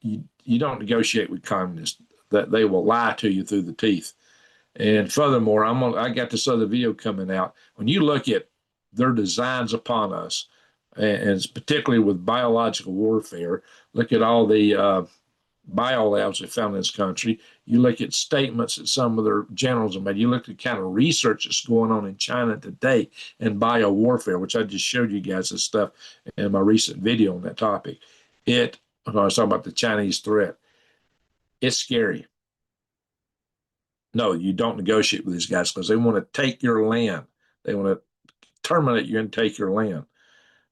you don't negotiate with communists. That they will lie to you through the teeth. And furthermore, I got this other video coming out. When you look at their designs upon us, and particularly with biological warfare, look at all the biolabs we found in this country. You look at statements that some of their generals have made. You look at the kind of research that's going on in China today in bio warfare, which I just showed you guys this stuff in my recent video on that topic. I was talking about the Chinese threat. It's scary. No, you don't negotiate with these guys because they want to take your land. They want to terminate you and take your land.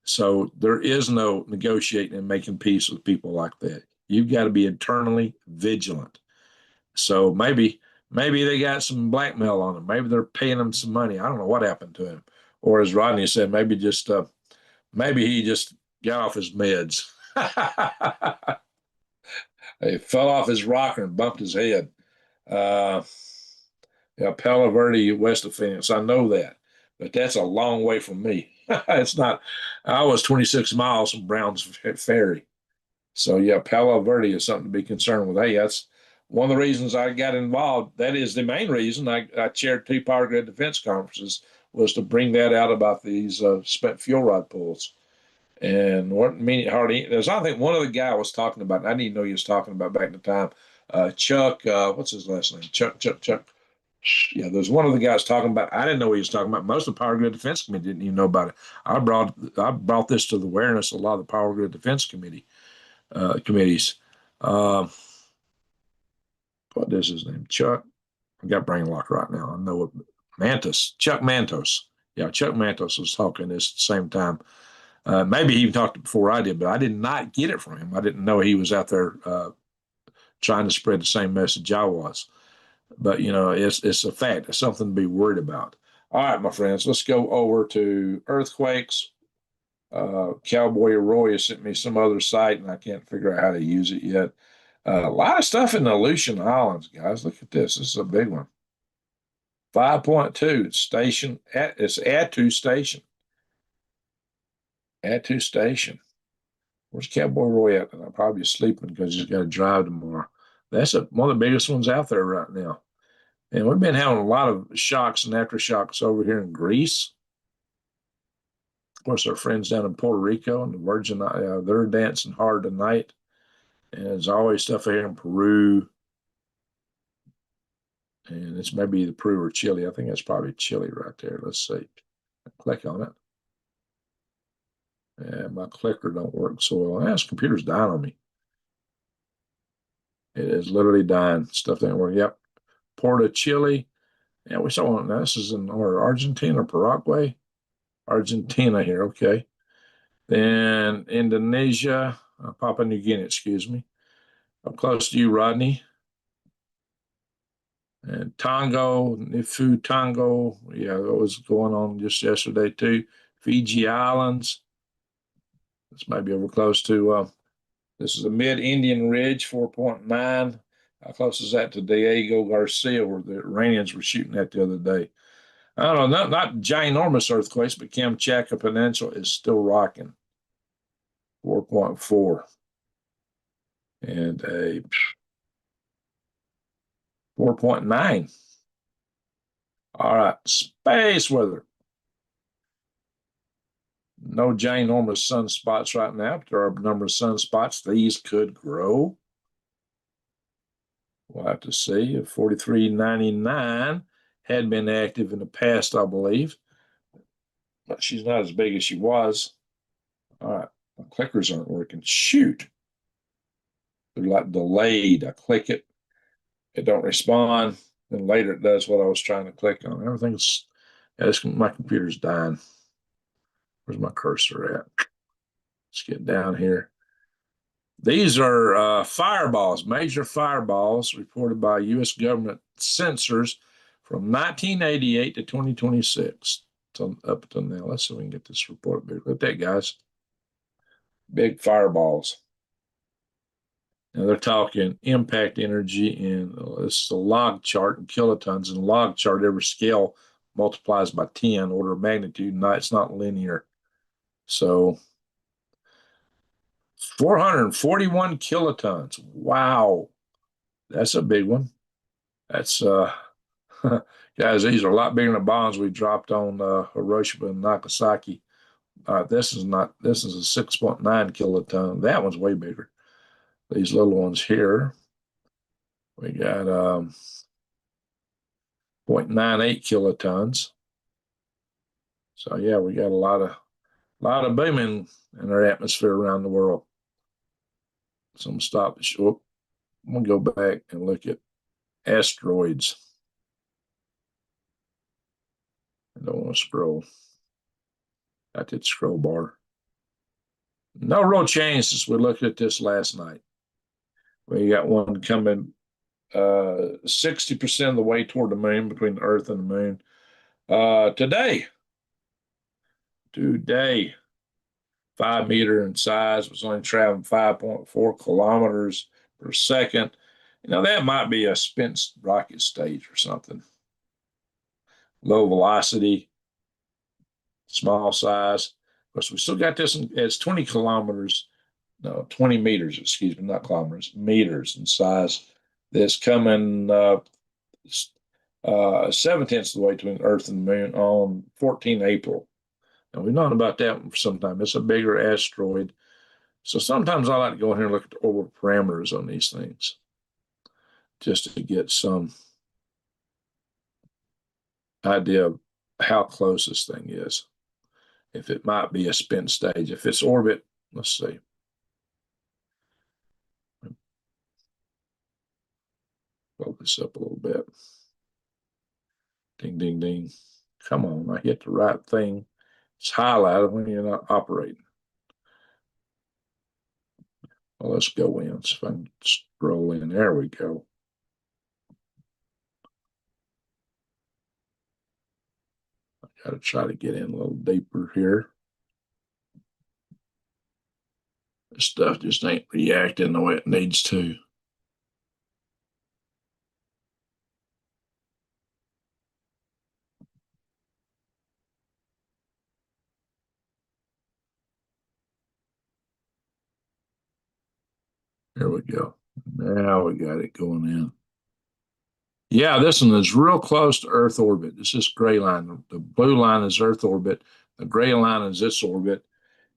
So there is no negotiating and making peace with people like that. You've got to be internally vigilant. So maybe they got some blackmail on them. Maybe they're paying them some money. I don't know what happened to him. Or as Rodney said, maybe he just got off his meds. He fell off his rocker and bumped his head. Palo Verde, west of Phoenix. I know that, but that's a long way from me. It's not. I was 26 miles from Browns Ferry. So, yeah, Palo Verde is something to be concerned with. Hey, that's one of the reasons I got involved. That is the main reason I chaired 2 power grid defense conferences, was to bring that out about these spent fuel rod pools. And what meaning hardly there's I think one of the guy was talking about, and I didn't even know he was talking about back in the time. Chuck, what's his last name? Chuck. Yeah, there's one of the guys talking about. I didn't know what he was talking about. Most of the Power Grid Defense Committee didn't even know about it. I brought this to the awareness of a lot of the Power Grid Defense Committees. What is his name? Chuck. I got brain lock right now. I know it. Mantos. Chuck Mantos. Yeah, Chuck Mantos was talking this at the same time. Maybe he even talked before I did, but I did not get it from him. I didn't know he was out there trying to spread the same message I was. But, it's a fact. It's something to be worried about. All right, my friends, let's go over to earthquakes. Cowboy Roy has sent me some other site, and I can't figure out how to use it yet. A lot of stuff in the Aleutian Islands, guys. Look at this. This is a big one. 5.2 station. It's Attu Station. Attu Station. Where's Cowboy Roy at? I'm probably sleeping because he's got to drive tomorrow. That's one of the biggest ones out there right now. And we've been having a lot of shocks and aftershocks over here in Greece. Of course, our friends down in Puerto Rico and the Virgin, they're dancing hard tonight. And there's always stuff here in Peru. And it's maybe the Peru or Chile. I think that's probably Chile right there. Let's see. Click on it. And my clicker don't work so well. This computer's dying on me. It is literally dying. Stuff doesn't work. Yep. Port of Chile. Yeah, we saw one. This is in Argentina or Paraguay. Argentina here. Okay. Then Indonesia, Papua New Guinea, excuse me. Up close to you, Rodney. And Tonga, Nifu Tonga. Yeah, that was going on just yesterday too. Fiji Islands. This might be over close to, this is a mid-Indian ridge, 4.9. How close is that to Diego Garcia, where the Iranians were shooting at the other day? I don't know, not ginormous earthquakes, but Kamchatka Peninsula is still rocking. 4.4 and a 4.9. All right, space weather. No ginormous sunspots right now, but there are a number of sunspots. These could grow. We'll have to see. 4399 had been active in the past, I believe, but she's not as big as she was. All right, my clickers aren't working. Shoot. They're like delayed. I click it, it don't respond. Then later it does what I was trying to click on. Everything's, yeah, my computer's dying. Where's my cursor at? Let's get down here. These are fireballs, major fireballs reported by U.S. government sensors from 1988 to 2026. So up until now. Let's see if we can get this report big. Look at that, guys. Big fireballs. Now they're talking impact energy, and this is a log chart in kilotons. And a log chart, every scale multiplies by 10, order of magnitude. No, it's not linear. So 441 kilotons. Wow. That's a big one. That's guys, these are a lot bigger than the bombs we dropped on Hiroshima and Nagasaki. This is a 6.9 kiloton. That one's way bigger. These little ones here, we got 0.98 kilotons. So yeah, we got a lot of booming in our atmosphere around the world. So I'm gonna stop the show. I'm gonna go back and look at asteroids. I don't want to scroll. Got that scroll bar. No real change since we looked at this last night. We got one coming 60% of the way toward the moon, between the Earth and the moon. Today, 5 meter in size, was only traveling 5.4 kilometers per second. You know, that might be a spent rocket stage or something. Low velocity, small size. Of course, we still got this, it's 20 kilometers, no, 20 meters, excuse me, not kilometers, meters in size. That's coming 7/10 of the way between Earth and the moon on 14 April. And we've known about that one for some time. It's a bigger asteroid. So sometimes I like to go in here and look at the orbital parameters on these things just to get some idea of how close this thing is. If it might be a spin stage. If it's orbit, let's see. Focus up a little bit. Ding, ding, ding. Come on, I hit the right thing. It's highlighted when you're not operating. Well, let's go in. So if I can scroll in, there we go. I got to try to get in a little deeper here. This stuff just ain't reacting the way it needs to. There we go. Now we got it going in. Yeah, this one is real close to Earth orbit. It's this gray line. The blue line is Earth orbit. The gray line is its orbit.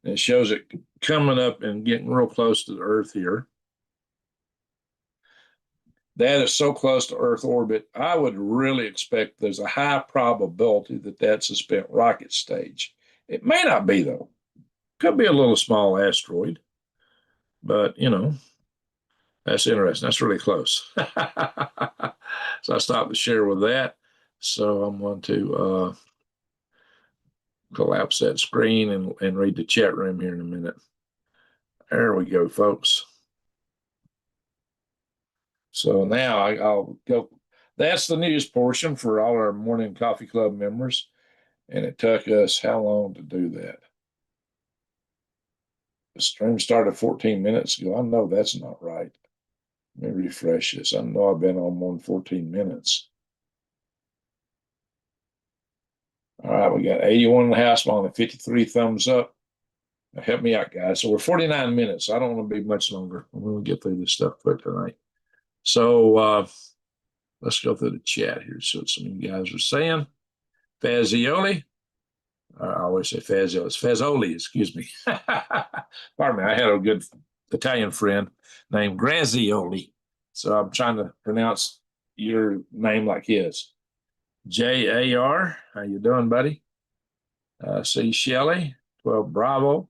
And it shows it coming up and getting real close to the Earth here. That is so close to Earth orbit, I would really expect there's a high probability that that's a spent rocket stage. It may not be, though. Could be a little small asteroid. But, you know, that's interesting. That's really close. So I stopped to share with that. So I'm going to collapse that screen and read the chat room here in a minute. There we go, folks. So now I'll go. That's the news portion for all our Morning Coffee Club members. And it took us how long to do that? The stream started 14 minutes ago. I know that's not right. Let me refresh this. I know I've been on 14 minutes. All right, we got 81 in the house, only 53 thumbs up. Help me out, guys. So we're 49 minutes. I don't want to be much longer. I'm going to get through this stuff quick tonight. So let's go through the chat here. So some of you guys are saying. Fazioli. I always say Fazioli. It's Fazioli, excuse me. Pardon me. I had a good Italian friend named Grazioli. So I'm trying to pronounce your name like his. J.A.R. How you doing, buddy? C. Shelley. 12 Bravo.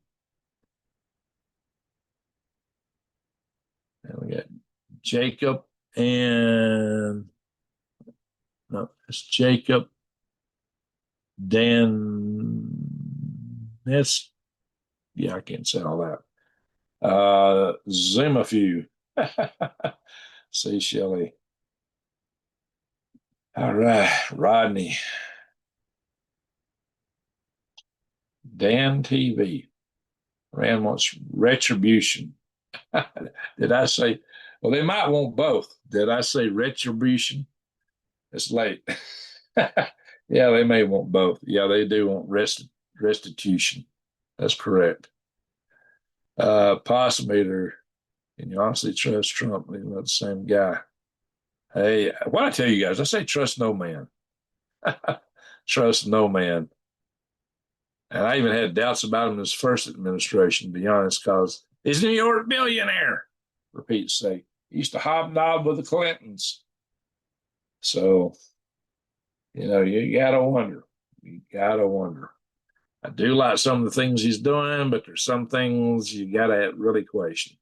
And we got Jacob and no, it's Jacob. Dan, that's yeah, I can't say all that. Zoom a few. See Shelley. All right, Rodney. Dan TV. Rand wants retribution. Did I say? Well, they might want both. Did I say retribution? It's late. Yeah, they may want both. Yeah, they do want restitution. That's correct. Possimeter. Can you honestly trust Trump? He's not the same guy. Hey, what I tell you guys, I say trust no man. Trust no man. And I even had doubts about him in his first administration, to be honest, because he's a New York billionaire, for Pete's sake. He used to hobnob with the Clintons. So, you know, you got to wonder. You got to wonder. I do like some of the things he's doing, but there's some things you got to really question.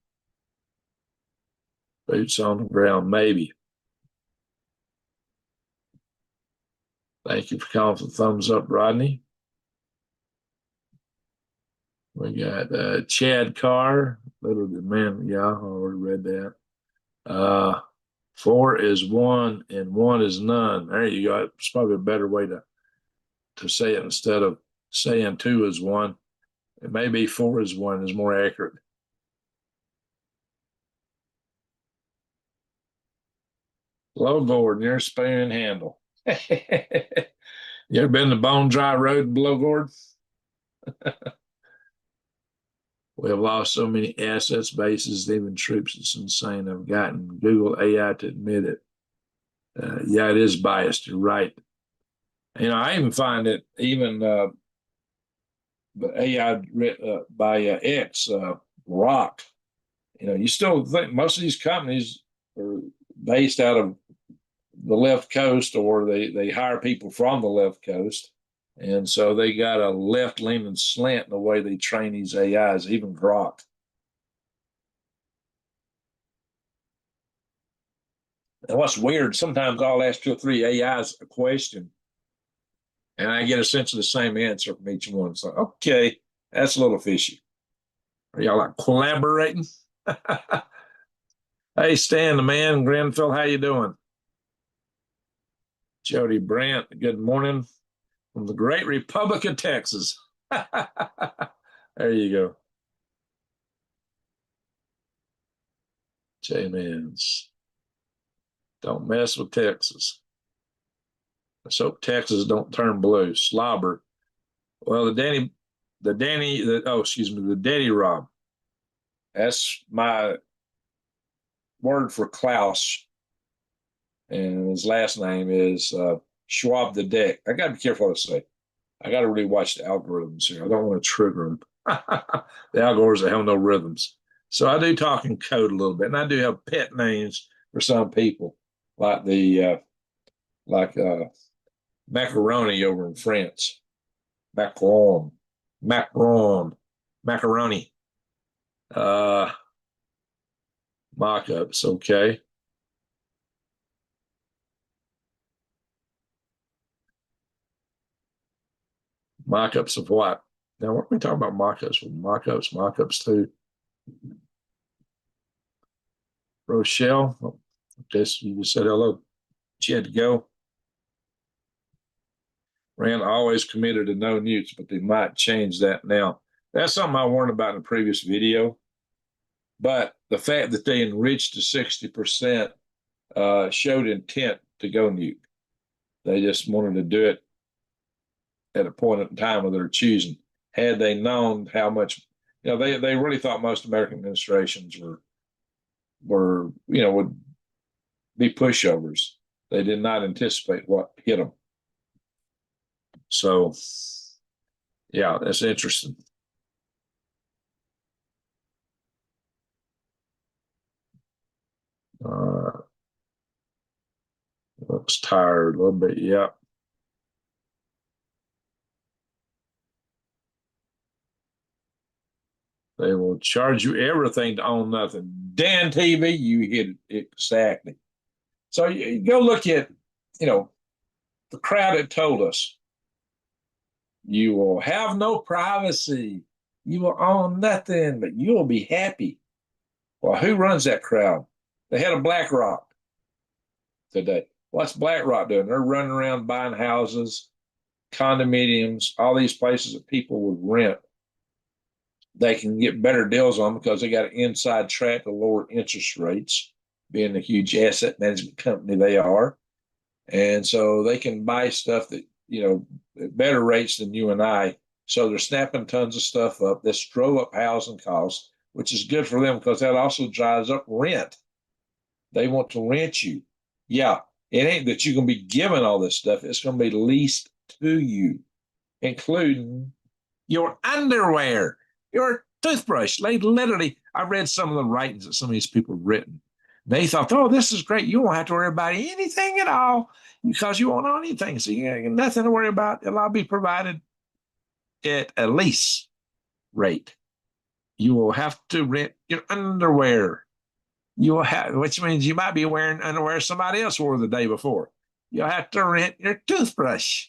Boots on the ground, maybe. Thank you for calling for the thumbs up, Rodney. We got Chad Carr, Little Man. Yeah, I already read that. 4 is 1 and 1 is none. There you go. It's probably a better way to say it instead of saying 2 is 1. It may be 4 is 1 is more accurate. Low Gordon, you're a spoon handle. You ever been to Bone Dry Road in Below Gordon? We have lost so many assets, bases, even troops. It's insane. I've gotten Google AI to admit it. Yeah, it is biased. You're right. You know, I even find that even the AI by X, Rock, you know, you still think most of these companies are based out of the left coast, or they hire people from the left coast. And so they got a left-leaning slant in the way they train these AIs, even Grok. And what's weird, sometimes I'll ask 2 or 3 AIs a question, and I get a sense of the same answer from each one. So, okay, that's a little fishy. Are y'all like collaborating? Hey, Stan, the man, Grenfell, how you doing? Jody Brandt, good morning from the great Republic of Texas. There you go. J-Mans. Don't mess with Texas. Let's hope Texas don't turn blue. Slobber. Well, the Daddy Rob. That's my word for Klaus. And his last name is Schwab the Deck. I got to be careful what I say. I got to really watch the algorithms here. I don't want to trigger them. The algorithms have no rhythms. So I do talk in code a little bit, and I do have pet names for some people, like macaroni over in France, macaron, macaroni, mock-ups. Okay. Mock-ups of what? Now, what are we talking about mock-ups? Mock-ups too. Rochelle, I guess you just said hello. She had to go. Rand always committed to no nukes, but they might change that now. That's something I warned about in a previous video. But the fact that they enriched to 60% showed intent to go nuke. They just wanted to do it at a point in time of their choosing. Had they known how much, they really thought most American administrations were would be pushovers. They did not anticipate what hit them. So, yeah, that's interesting. Looks tired a little bit. Yeah. They will charge you everything to own nothing. Dan TV, you hit it exactly. So you go look at, the crowd that told us you will have no privacy, you will own nothing, but you will be happy. Well, who runs that crowd? They had a BlackRock today. What's BlackRock doing? They're running around buying houses, condominiums, all these places that people would rent. They can get better deals on because they got an inside track to lower interest rates, being a huge asset management company they are. And so they can buy stuff that, at better rates than you and I. So they're snapping tons of stuff up. This drove up housing costs, which is good for them because that also drives up rent. They want to rent you. Yeah, it ain't that you're going to be given all this stuff. It's going to be leased to you, including your underwear, your toothbrush. They literally, I read some of the writings that some of these people have written. They thought, oh, this is great. You won't have to worry about anything at all because you won't own anything. So you got nothing to worry about. It'll all be provided at a lease rate. You will have to rent your underwear. You will have, which means you might be wearing underwear somebody else wore the day before. You'll have to rent your toothbrush.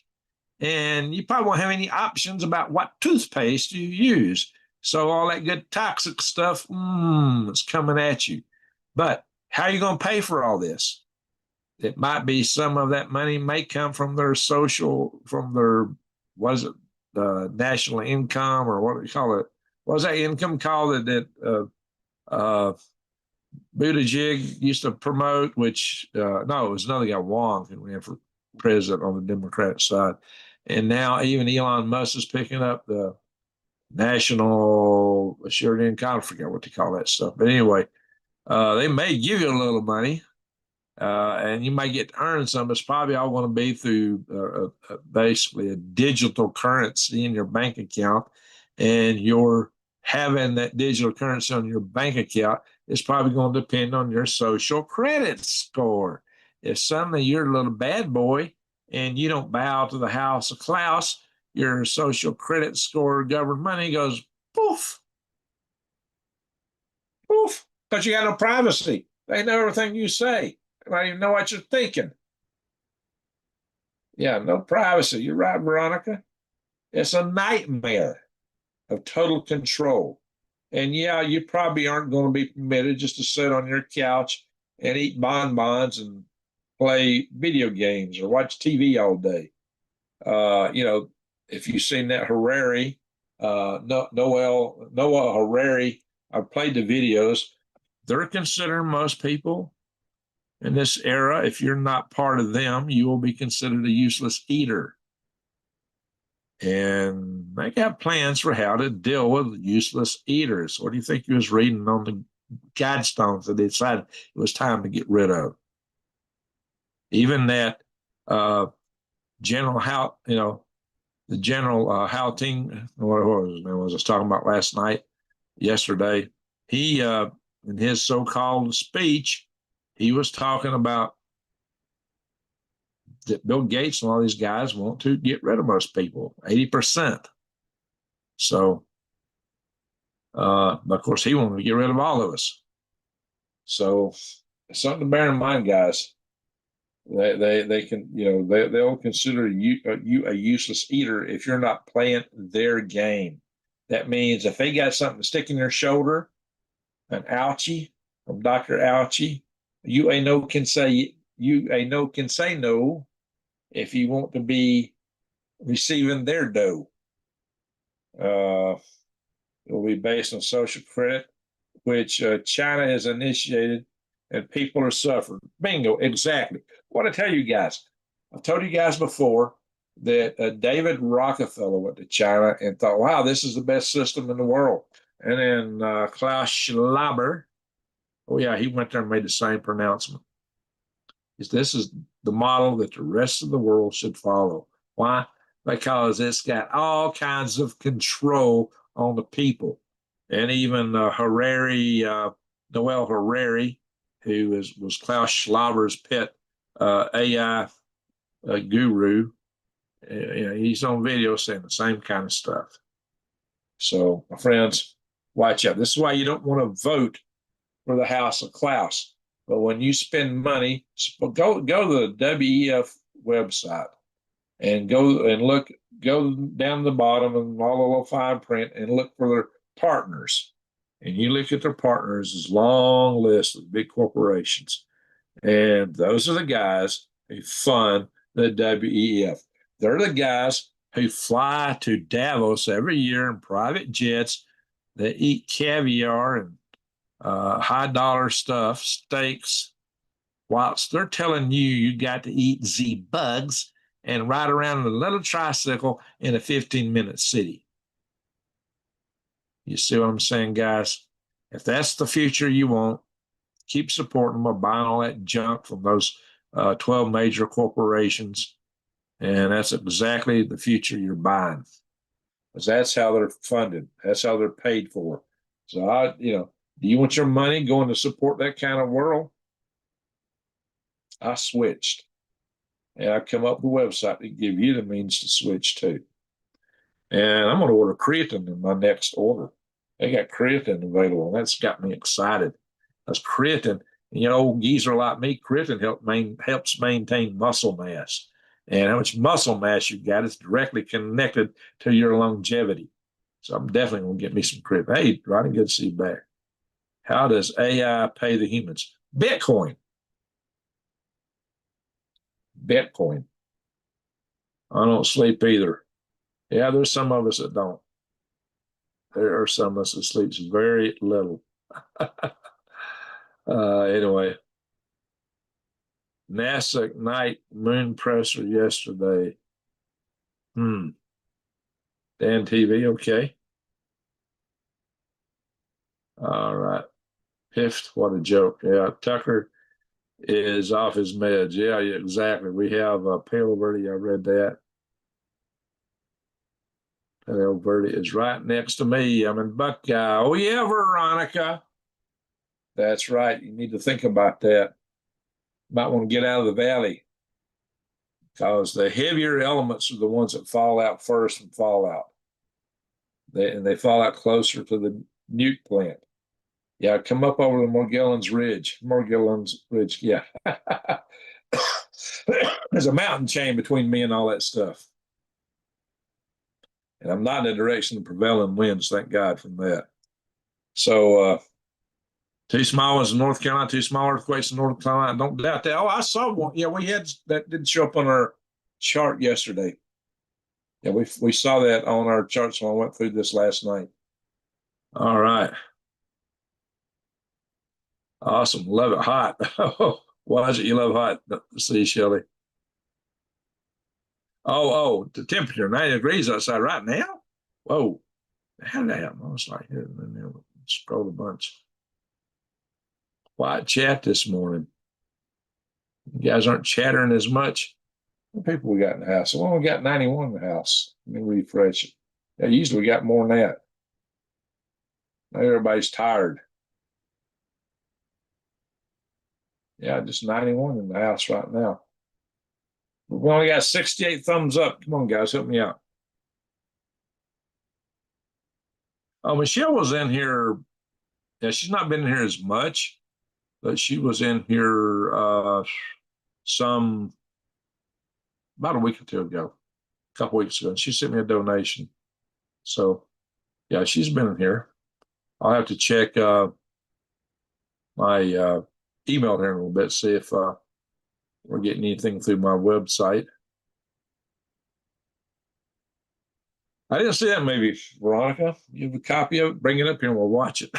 And you probably won't have any options about what toothpaste you use. So all that good toxic stuff is coming at you. But how are you going to pay for all this? It might be some of that money may come from their national income, or what do you call it? What was that income called that Buttigieg used to promote, which, no, it was another guy, Wong, who ran for president on the Democrat side. And now even Elon Musk is picking up the national assured income. I forget what they call that stuff. But anyway, they may give you a little money, and you might get to earn some. It's probably all going to be through basically a digital currency in your bank account, and you're having that digital currency on your bank account is probably going to depend on your social credit score. If suddenly you're a little bad boy and you don't bow to the house of Klaus, your social credit score government money goes poof, poof, because you got no privacy. They know everything you say. They don't even know what you're thinking. Yeah, no privacy. You're right, Veronica. It's a nightmare of total control. And yeah, you probably aren't going to be permitted just to sit on your couch and eat bonbons and play video games or watch TV all day. If you've seen that Harari, Noah Harari, I've played the videos. They're considering most people in this era, if you're not part of them, you will be considered a useless eater. And they got plans for how to deal with useless eaters. What do you think he was reading on the guidestones that they decided it was time to get rid of? Even that General the General Houting, what was his name? Was I was talking about yesterday. He, in his so-called speech, he was talking about that Bill Gates and all these guys want to get rid of most people, 80%. So, of course, he wanted to get rid of all of us. So, it's something to bear in mind, guys. They can, they'll consider you a useless eater if you're not playing their game. That means if they got something to stick in their shoulder, an ouchie from Dr. Ouchie, you ain't no can say no if you want to be receiving their dough. It will be based on social credit, which China has initiated, and people are suffering. Bingo, exactly. What I tell you guys, I've told you guys before that David Rockefeller went to China and thought, wow, this is the best system in the world. And then Klaus Schwab, oh, yeah, he went there and made the same pronouncement. This is the model that the rest of the world should follow. Why? Because it's got all kinds of control on the people. And even Noel Harari, who was Klaus Schwab's pet AI guru, he's on video saying the same kind of stuff. So, my friends, watch out. This is why you don't want to vote for the House of Klaus. But when you spend money, go to the WEF website and go down the bottom and all the little fine print and look for their partners. And you look at their partners, this long list of big corporations. And those are the guys who fund the WEF. They're the guys who fly to Davos every year in private jets. They eat caviar and high dollar stuff, steaks, whilst they're telling you got to eat the bugs and ride around in a little tricycle in a 15-minute city. You see what I'm saying, guys? If that's the future you want, keep supporting them by buying all that junk from those 12 major corporations. And that's exactly the future you're buying. Because that's how they're funded. That's how they're paid for. So, do you want your money going to support that kind of world? I switched. And I come up with a website to give you the means to switch to. And I'm going to order creatine in my next order. They got creatine available, and that's got me excited. That's creatine. And, old geezer like me, creatine helps maintain muscle mass. And how much muscle mass you got is directly connected to your longevity. So I'm definitely going to get me some creatine. Hey, Ronnie, good to see you back. How does AI pay the humans? Bitcoin. Bitcoin. I don't sleep either. Yeah, there's some of us that don't. There are some of us that sleeps very little. Anyway, NASA Ignite moon presser yesterday. Dan TV, okay. All right. Piffed, what a joke. Yeah, Tucker is off his meds. Yeah, exactly. We have Palo Verde. I read that. Palo Verde is right next to me. I'm in Buckeye. Oh, yeah, Veronica. That's right. You need to think about that. Might want to get out of the valley because the heavier elements are the ones that fall out first and fall out. They fall out closer to the nuke plant. Yeah, come up over the Morgellons Ridge. Yeah. There's a mountain chain between me and all that stuff. And I'm not in the direction of prevailing winds, thank God for that. So, 2 small ones in North Carolina, 2 small earthquakes in North Carolina. Don't doubt that. Oh, I saw one. Yeah, we had that didn't show up on our chart yesterday. Yeah, we saw that on our charts when I went through this last night. All right. Awesome. Love it hot. Why is it you love hot? See, Shelley. Oh, the temperature, 90 degrees outside right now? Whoa. How did that happen? I was like, here, and then scroll a bunch. Quiet chat this morning. You guys aren't chattering as much. What people we got in the house? Well, we got 91 in the house. Let me refresh it. Yeah, usually we got more than that. Now everybody's tired. Yeah, just 91 in the house right now. We only got 68 thumbs up. Come on, guys, help me out. Oh, Michelle was in here. Yeah, she's not been in here as much, but she was in here about a week or two ago, a couple weeks ago, and she sent me a donation. So, yeah, she's been in here. I'll have to check my email here in a little bit, see if we're getting anything through my website. I didn't see that. Maybe Veronica, you have a copy of it, bring it up here and we'll watch it.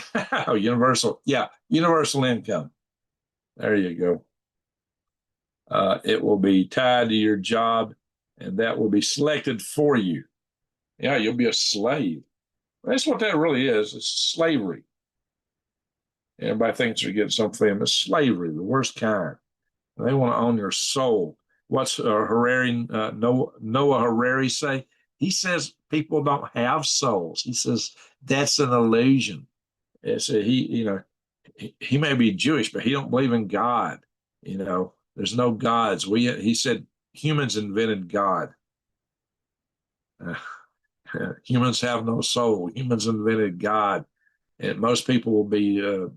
Oh, universal income. There you go. It will be tied to your job and that will be selected for you. Yeah, you'll be a slave. That's what that really is. It's slavery. Everybody thinks they're getting something. It's slavery, the worst kind. They want to own your soul. What's Noah Harari say? He says people don't have souls. He says that's an illusion. So he may be Jewish, but he don't believe in God. There's no gods. He said humans invented God. Humans have no soul. Humans invented God, and most people will be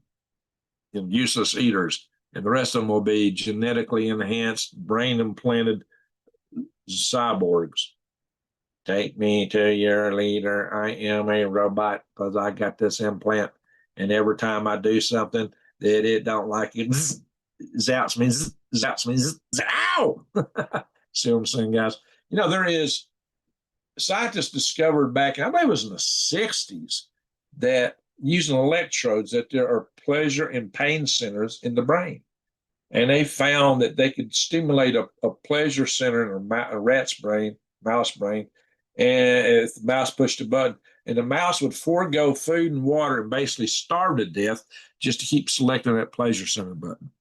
useless eaters, and the rest of them will be genetically enhanced, brain implanted cyborgs. Take me to your leader. I am a robot because I got this implant, and every time I do something that it don't like, it zaps me, ow! See what I'm saying, guys? There is scientists discovered back, I believe it was in the 60s, that using electrodes, that there are pleasure and pain centers in the brain. And they found that they could stimulate a pleasure center in a rat's brain, mouse brain, and if the mouse pushed a button, and the mouse would forego food and water and basically starve to death just to keep selecting that pleasure center button.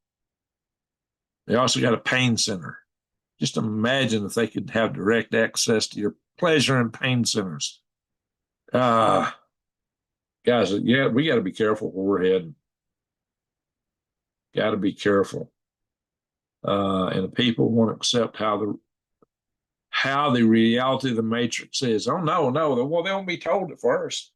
They also got a pain center. Just imagine if they could have direct access to your pleasure and pain centers. Guys, yeah, we got to be careful where we're heading. Got to be careful. And the people won't accept how the reality of the matrix is. Oh, no. Well, they won't be told at first.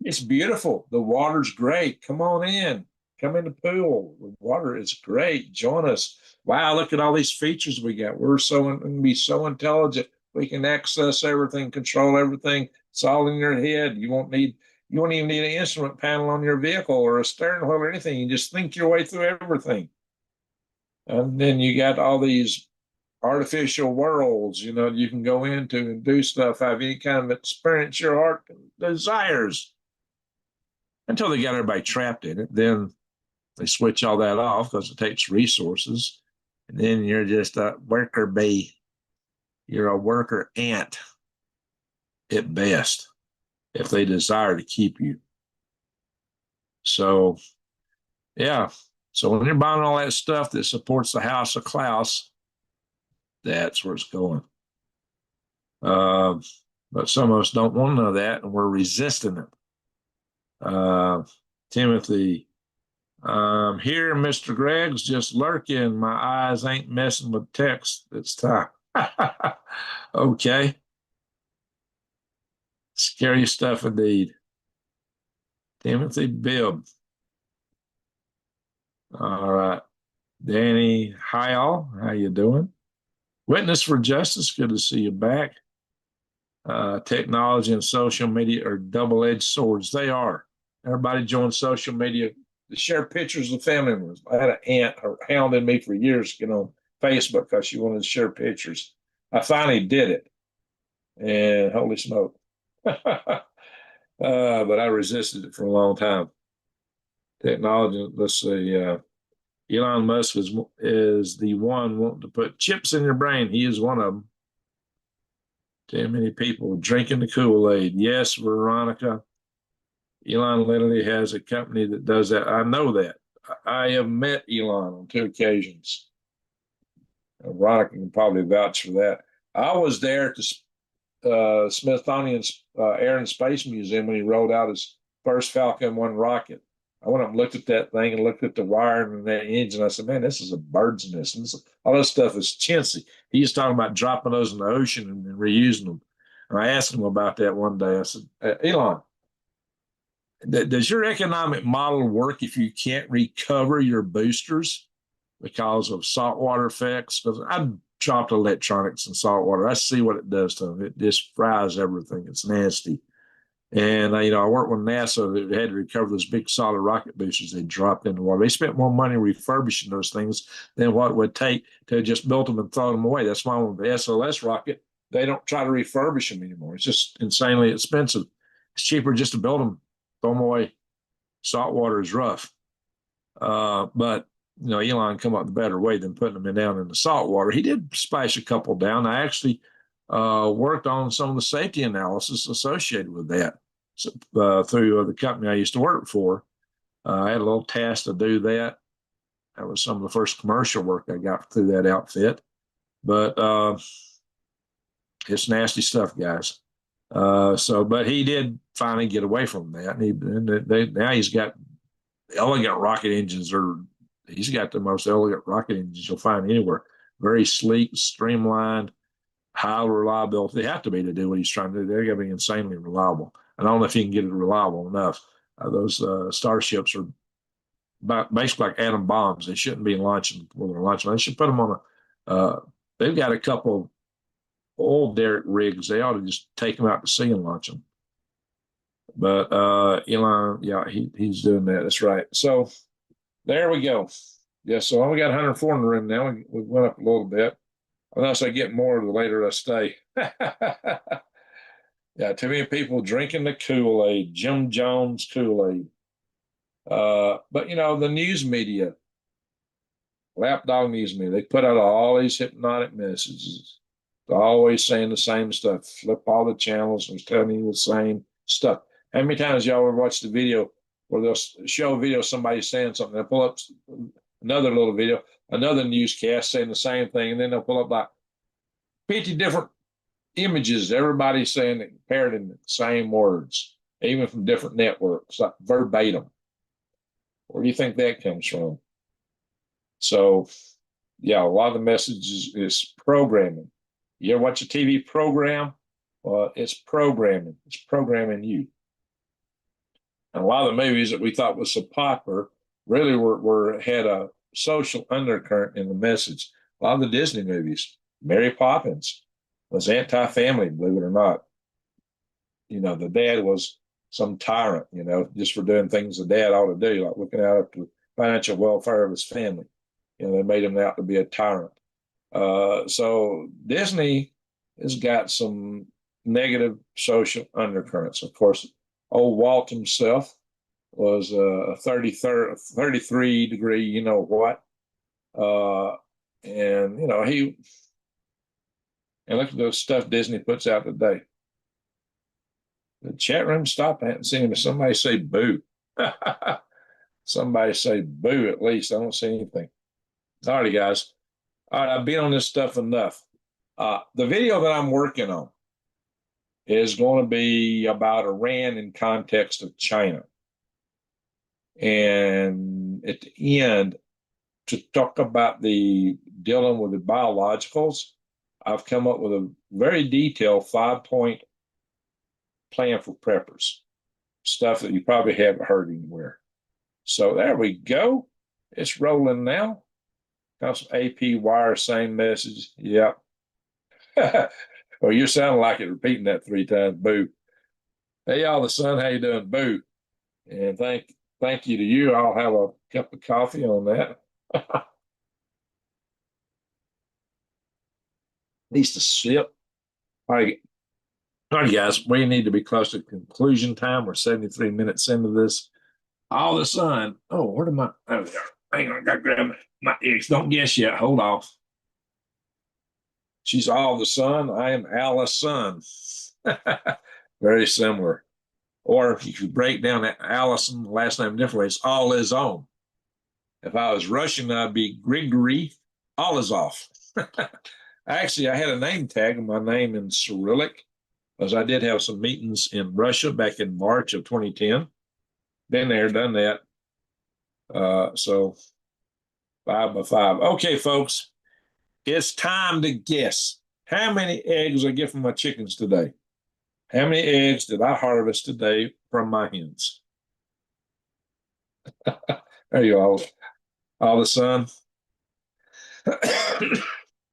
It's beautiful. The water's great. Come on in. Come in the pool. The water is great. Join us. Wow, look at all these features we got. We're going to be so intelligent. We can access everything, control everything. It's all in your head. You won't even need an instrument panel on your vehicle or a steering wheel or anything. You just think your way through everything. And then you got all these artificial worlds, you can go into and do stuff, have any kind of experience your heart desires. Until they got everybody trapped in it. Then they switch all that off because it takes resources. And then you're just a worker bee. You're a worker ant at best, if they desire to keep you. So, yeah. So when you're buying all that stuff that supports the House of Klaus, that's where it's going. But some of us don't want none of that, and we're resisting it. Timothy, here, Mr. Greg's just lurking. My eyes ain't messing with text this time. Okay. Scary stuff indeed. Timothy Bibb. All right. Danny Hyall, how you doing? Witness for Justice, good to see you back. Technology and social media are double-edged swords. They are. Everybody joins social media to share pictures of family members. I had an aunt hounding me for years to get on Facebook because she wanted to share pictures. I finally did it, and holy smoke. But I resisted it for a long time. Technology, let's see. Elon Musk is the one wanting to put chips in your brain. He is one of them. Too many people drinking the Kool-Aid. Yes, Veronica. Elon literally has a company that does that. I know that. I have met Elon on 2 occasions. Veronica can probably vouch for that. I was there at the Smithsonian's Air and Space Museum when he rolled out his first Falcon 1 rocket. I went up and looked at that thing and looked at the wire and that engine. I said, man, this is a bird's nest. All this stuff is chintzy. He was talking about dropping those in the ocean and reusing them. And I asked him about that one day. I said, Elon, does your economic model work if you can't recover your boosters because of saltwater effects? Because I dropped electronics in saltwater. I see what it does to them. It just fries everything. It's nasty. And, I worked with NASA that had to recover those big solid rocket boosters they dropped in the water. They spent more money refurbishing those things than what it would take to just build them and throw them away. That's why with the SLS rocket, they don't try to refurbish them anymore. It's just insanely expensive. It's cheaper just to build them, throw them away. Salt water is rough. But Elon come up with a better way than putting them down in the salt water. He did splash a couple down. I actually worked on some of the safety analysis associated with that through the company I used to work for. I had a little task to do that. That was some of the first commercial work I got through that outfit. But it's nasty stuff, guys. But he did finally get away from that. Now he's got elegant rocket engines, he's got the most elegant rocket engines you'll find anywhere. Very sleek, streamlined, high reliability. They have to be to do what he's trying to do. They're going to be insanely reliable. I don't know if he can get it reliable enough. Those starships are basically like atom bombs. They shouldn't be launching where they're launching. They should put them on they've got a couple oil derrick rigs. They ought to just take them out to sea and launch them. But Elon, yeah, he's doing that. That's right. So there we go. Yeah, so we got 104 in the room now. We went up a little bit. Unless I get more, the later I stay. Yeah, too many people drinking the Kool-Aid, Jim Jones Kool-Aid. But, the news media, lapdog news media, they put out all these hypnotic messages. They're always saying the same stuff. Flip all the channels and telling you the same stuff. How many times y'all ever watched the video where they'll show a video of somebody saying something, they'll pull up another little video, another newscast saying the same thing, and then they'll pull up like 50 different images, everybody saying it paired in the same words, even from different networks, like verbatim. Where do you think that comes from? So, yeah, a lot of the messages is programming. You ever watch a TV program? Well, it's programming. It's programming you. And a lot of the movies that we thought was so popular really had a social undercurrent in the message. A lot of the Disney movies, Mary Poppins was anti-family, believe it or not. The dad was some tyrant, just for doing things the dad ought to do, like looking out for the financial welfare of his family. They made him out to be a tyrant. So Disney has got some negative social undercurrents. Of course, old Walt himself was a 33 degree, what? And look at the stuff Disney puts out today. The chat room stop. I haven't seen somebody say boo. Somebody say boo at least. I don't see anything. All righty, guys. All right, I've been on this stuff enough. The video that I'm working on is going to be about Iran in context of China. And at the end, to talk about dealing with the biologicals, I've come up with a very detailed 5-point plan for preppers, stuff that you probably haven't heard anywhere. So there we go. It's rolling now. Got some AP wire, same message. Yep. Well, you sound like it repeating that 3 times. Boo. Hey, y'all, the sun, how you doing? Boo. And thank you to you. I'll have a cup of coffee on that. Needs to sip. All right, guys, we need to be close to conclusion time. We're 73 minutes into this. All the sun. Oh, where am I? Oh, there. Hang on, I gotta grab my eggs. Don't guess yet. Hold off. She's all the sun. I am Allison. Very similar. Or if you could break down that Allison last name differently, it's all is on. If I was Russian, I'd be Grigory. All is off. Actually, I had a name tag of my name in Cyrillic, because I did have some meetings in Russia back in March of 2010. Been there, done that. So 5 by 5. Okay, folks, it's time to guess how many eggs I get from my chickens today. How many eggs did I harvest today from my hens? There you are, all the sun.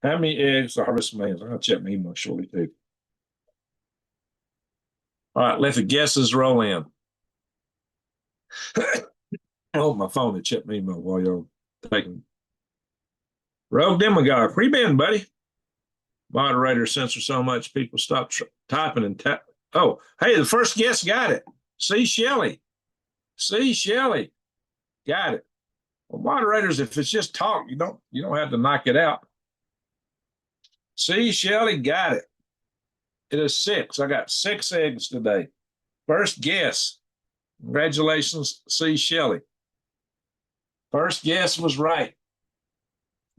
How many eggs I harvest from my hens? I'll check my email shortly too. All right, let the guesses roll in. Oh, my phone to check my email while you're taking. Rogue Demagogue, where you been, buddy? Moderator censor so much people stop typing and tap. Oh, hey, the first guest got it. C. Shelley. C. Shelley got it. Well, moderators, if it's just talk, you don't have to knock it out. See, Shelly got it. It is 6. I got 6 eggs today. First guess. Congratulations, C. Shelley. First guess was right.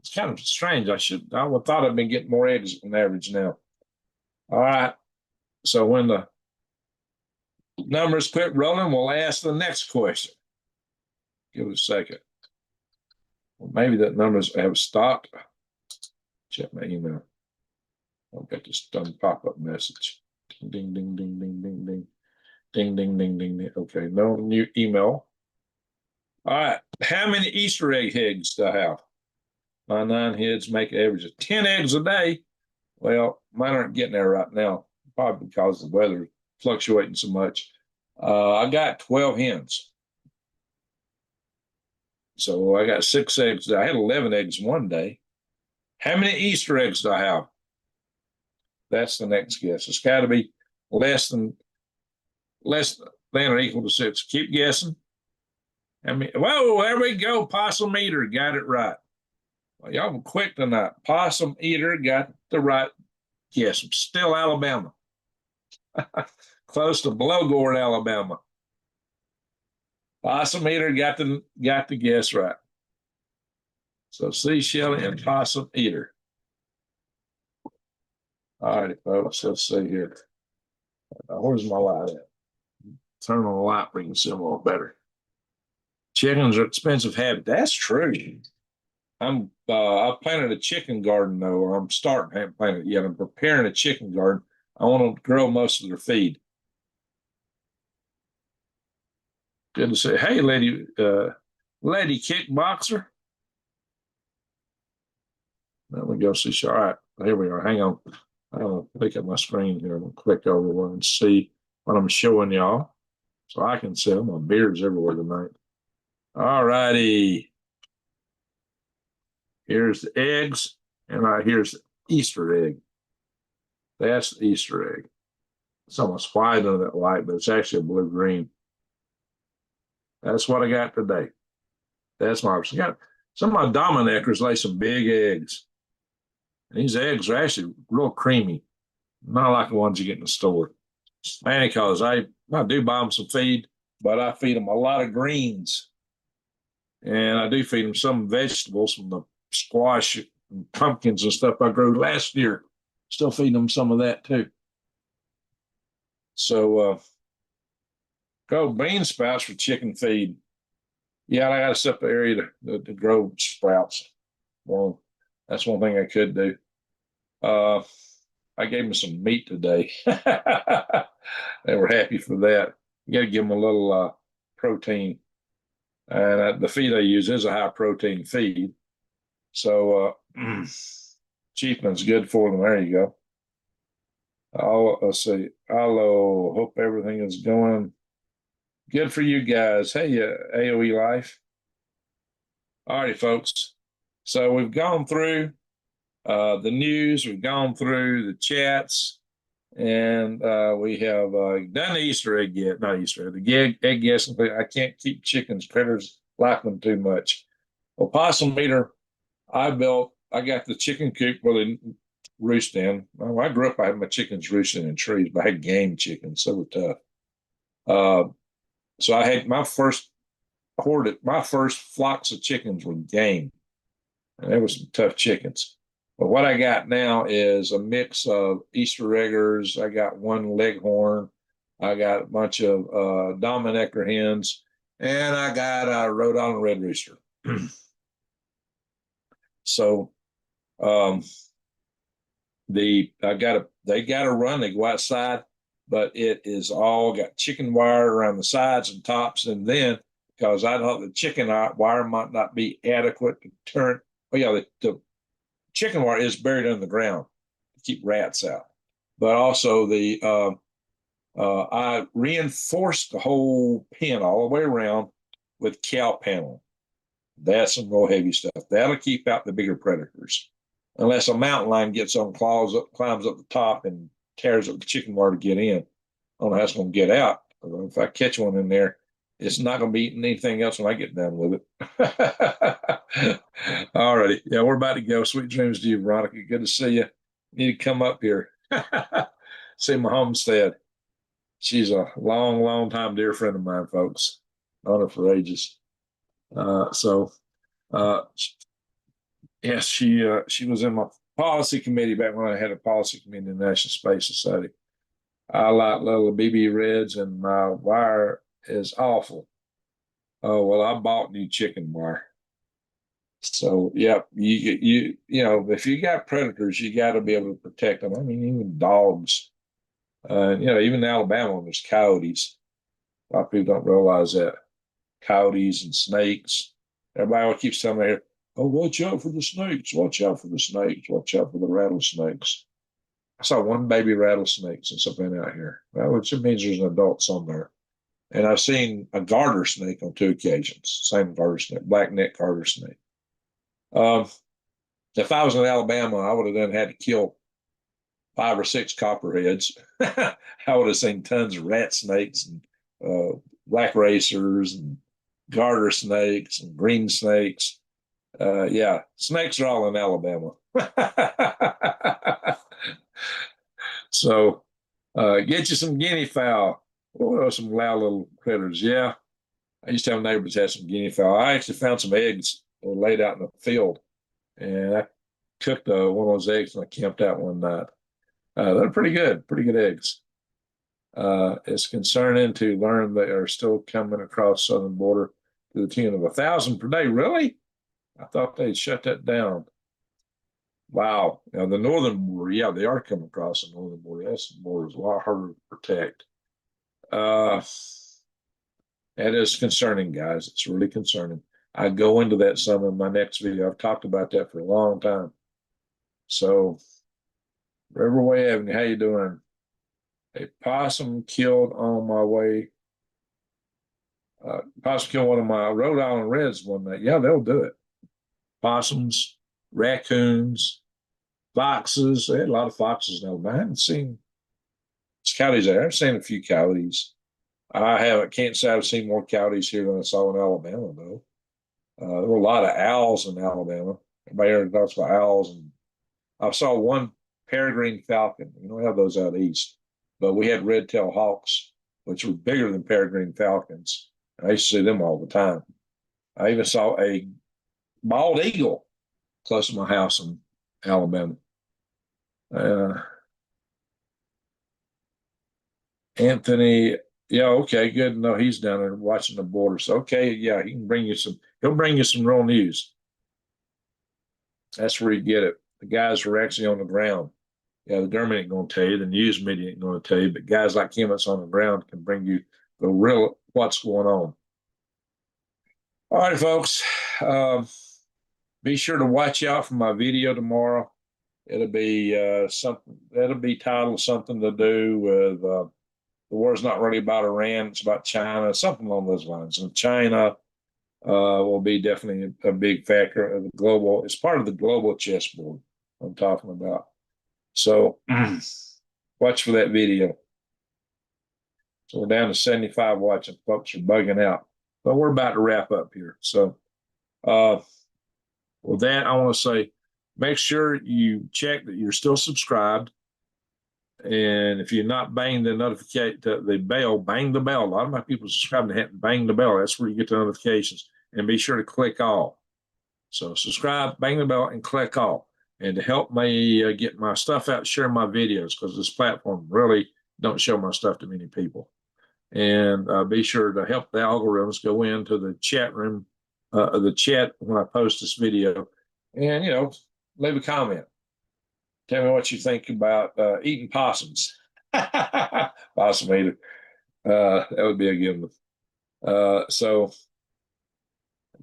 It's kind of strange. I would thought I'd been getting more eggs than average now. All right. So when the numbers quit rolling, we'll ask the next question. Give it a second. Well, maybe that numbers have stopped. Check my email. I'll get this done pop-up message. Ding, ding, ding, ding, ding, ding. Ding, ding, ding, ding, ding. Okay, no new email. All right. How many Easter eggs do I have? My 9 heads make an average of 10 eggs a day. Well, mine aren't getting there right now, probably because the weather is fluctuating so much. I got 12 hens. So I got 6 eggs. I had 11 eggs one day. How many Easter eggs do I have? That's the next guess. It's got to be less than or equal to 6. Keep guessing. Whoa, there we go. Possum Eater got it right. Well, y'all were quick tonight. Possum Eater got the right guess. Still Alabama. Close to Blowgourd, Alabama. Possum Eater got the guess right. So C. Shelley and Possum Eater. All right, folks, let's see here. Where's my light at? Turn on the light where you can see them a little better. Chickens are expensive habit. That's true. I've planted a chicken garden though, or I'm starting. I haven't planted it yet. I'm preparing a chicken garden. I want to grow most of their feed. Good to see. Hey, lady kickboxer. Let me go see. All right, here we are. Hang on. I'm gonna pick up my screen here. I'm gonna click over one and see what I'm showing y'all, so I can see them. My beard's everywhere tonight. All righty. Here's the eggs, and here's the Easter egg. That's the Easter egg. It's almost white under that light, but it's actually a blue-green. That's what I got today. That's marvelous. Some of my Domineckers lay some big eggs. And these eggs are actually real creamy. Not like the ones you get in the store. Mainly because I do buy them some feed, but I feed them a lot of greens. And I do feed them some vegetables from the squash and pumpkins and stuff I grew last year. Still feeding them some of that too. So go bean sprouts for chicken feed. Yeah, I got a separate area to grow sprouts. Well, that's one thing I could do. I gave them some meat today. They were happy for that. You got to give them a little protein. And the feed I use is a high protein feed. So Chiefman's good for them. There you go. Let's see. Hello. Hope everything is going good for you guys. Hey, AOE Life. All right, folks. So we've gone through the news. We've gone through the chats. And we have done the Easter egg yet. Not Easter egg. The egg guessing. I can't keep chickens. Critters like them too much. Well, Possum Eater, I got the chicken coop where they roost in. Well, I grew up, I had my chickens roosting in trees, but I had game chickens, so were tough. So I had my first flocks of chickens were game. And there were some tough chickens. But what I got now is a mix of Easter eggers. I got one leghorn. I got a bunch of Dominecker hens. And I got a Rhode Island red rooster. So they got to run. They go outside, but it is all got chicken wire around the sides and tops. And then because I thought the chicken wire might not be adequate to turn. Oh yeah, the chicken wire is buried under the ground to keep rats out. But also I reinforced the whole pen all the way around with cow panel. That's some real heavy stuff. That'll keep out the bigger predators. Unless a mountain lion gets on, climbs up the top and tears up the chicken wire to get in. I don't know how it's going to get out. If I catch one in there, It's not going to be eating anything else when I get done with it. All righty. Yeah, we're about to go. Sweet dreams to you, Veronica. Good to see you. You need to come up here. See my homestead. She's a long, long time dear friend of mine, folks. Known her for ages. So, uh, yes, she was in my policy committee back when I had a policy committee in the National Space Society. I like little BB Reds, and my wire is awful. Oh well, I bought new chicken wire. So yeah, you know, if you got predators, you got to be able to protect them. I mean, even dogs. You know, even in Alabama, there's coyotes. A lot of people don't realize that coyotes and snakes. Everybody keeps telling me, "Oh, watch out for the snakes! Watch out for the snakes! Watch out for the rattlesnakes!" I saw one baby rattlesnake since I've been out here. Well, which means there's an adult somewhere. And I've seen a garter snake on 2 occasions. Same garter snake, black neck garter snake. Um, if I was in Alabama, I would have then had to kill 5 or 6 copperheads. I would have seen tons of rat snakes and black racers and garter snakes and green snakes. Yeah, snakes are all in Alabama. So get you some guinea fowl. Oh, some loud little critters. Yeah. I used to have neighbors that had some guinea fowl. I actually found some eggs laid out in the field, and I cooked one of those eggs and I camped out one night. They're pretty good eggs. It's concerning to learn they are still coming across southern border to the tune of 1,000 per day. Really? I thought they'd shut that down. Wow. Now, the northern border, yeah, they are coming across the northern border. That's the border is a lot harder to protect. That is concerning, guys. It's really concerning. I go into that some in my next video. I've talked about that for a long time. So, Riverway Avenue, how you doing? A possum killed on my way. Possum killed one of my Rhode Island Reds one night. Yeah, they'll do it. Possums, raccoons, foxes. They had a lot of foxes now. I haven't seen coyotes there. I've seen a few coyotes. Can't say I've seen more coyotes here than I saw in Alabama, though. There were a lot of owls in Alabama. Everybody heard talks about owls, and I saw one peregrine falcon. We don't have those out east, but we had red-tailed hawks, which were bigger than peregrine falcons. I used to see them all the time. I even saw a bald eagle close to my house in Alabama. Anthony, yeah, okay, good. No, he's down there watching the border. So okay, yeah, he can bring you some. He'll bring you some real news. That's where you get it. The guys who are actually on the ground. Yeah, the government ain't going to tell you. The news media ain't going to tell you. But guys like him that's on the ground can bring you the real what's going on. All right, folks. Be sure to watch out for my video tomorrow. It'll be something. It'll be titled something to do with the war's not really about Iran. It's about China, something along those lines. And China will be definitely a big factor of the global. It's part of the global chessboard I'm talking about. So watch for that video. So we're down to 75 watching. Folks are bugging out. But we're about to wrap up here. So with that, I want to say make sure you check that you're still subscribed. And if you're not banging the bell, bang the bell. A lot of my people subscribe to bang the bell. That's where you get the notifications. And be sure to click all. So subscribe, bang the bell, and click all. And to help me get my stuff out, share my videos, because this platform really don't show my stuff to many people. And be sure to help the algorithms go into the chat room, the chat when I post this video. And, you know, leave a comment. Tell me what you think about eating possums. Possum eater. That would be a good one. So,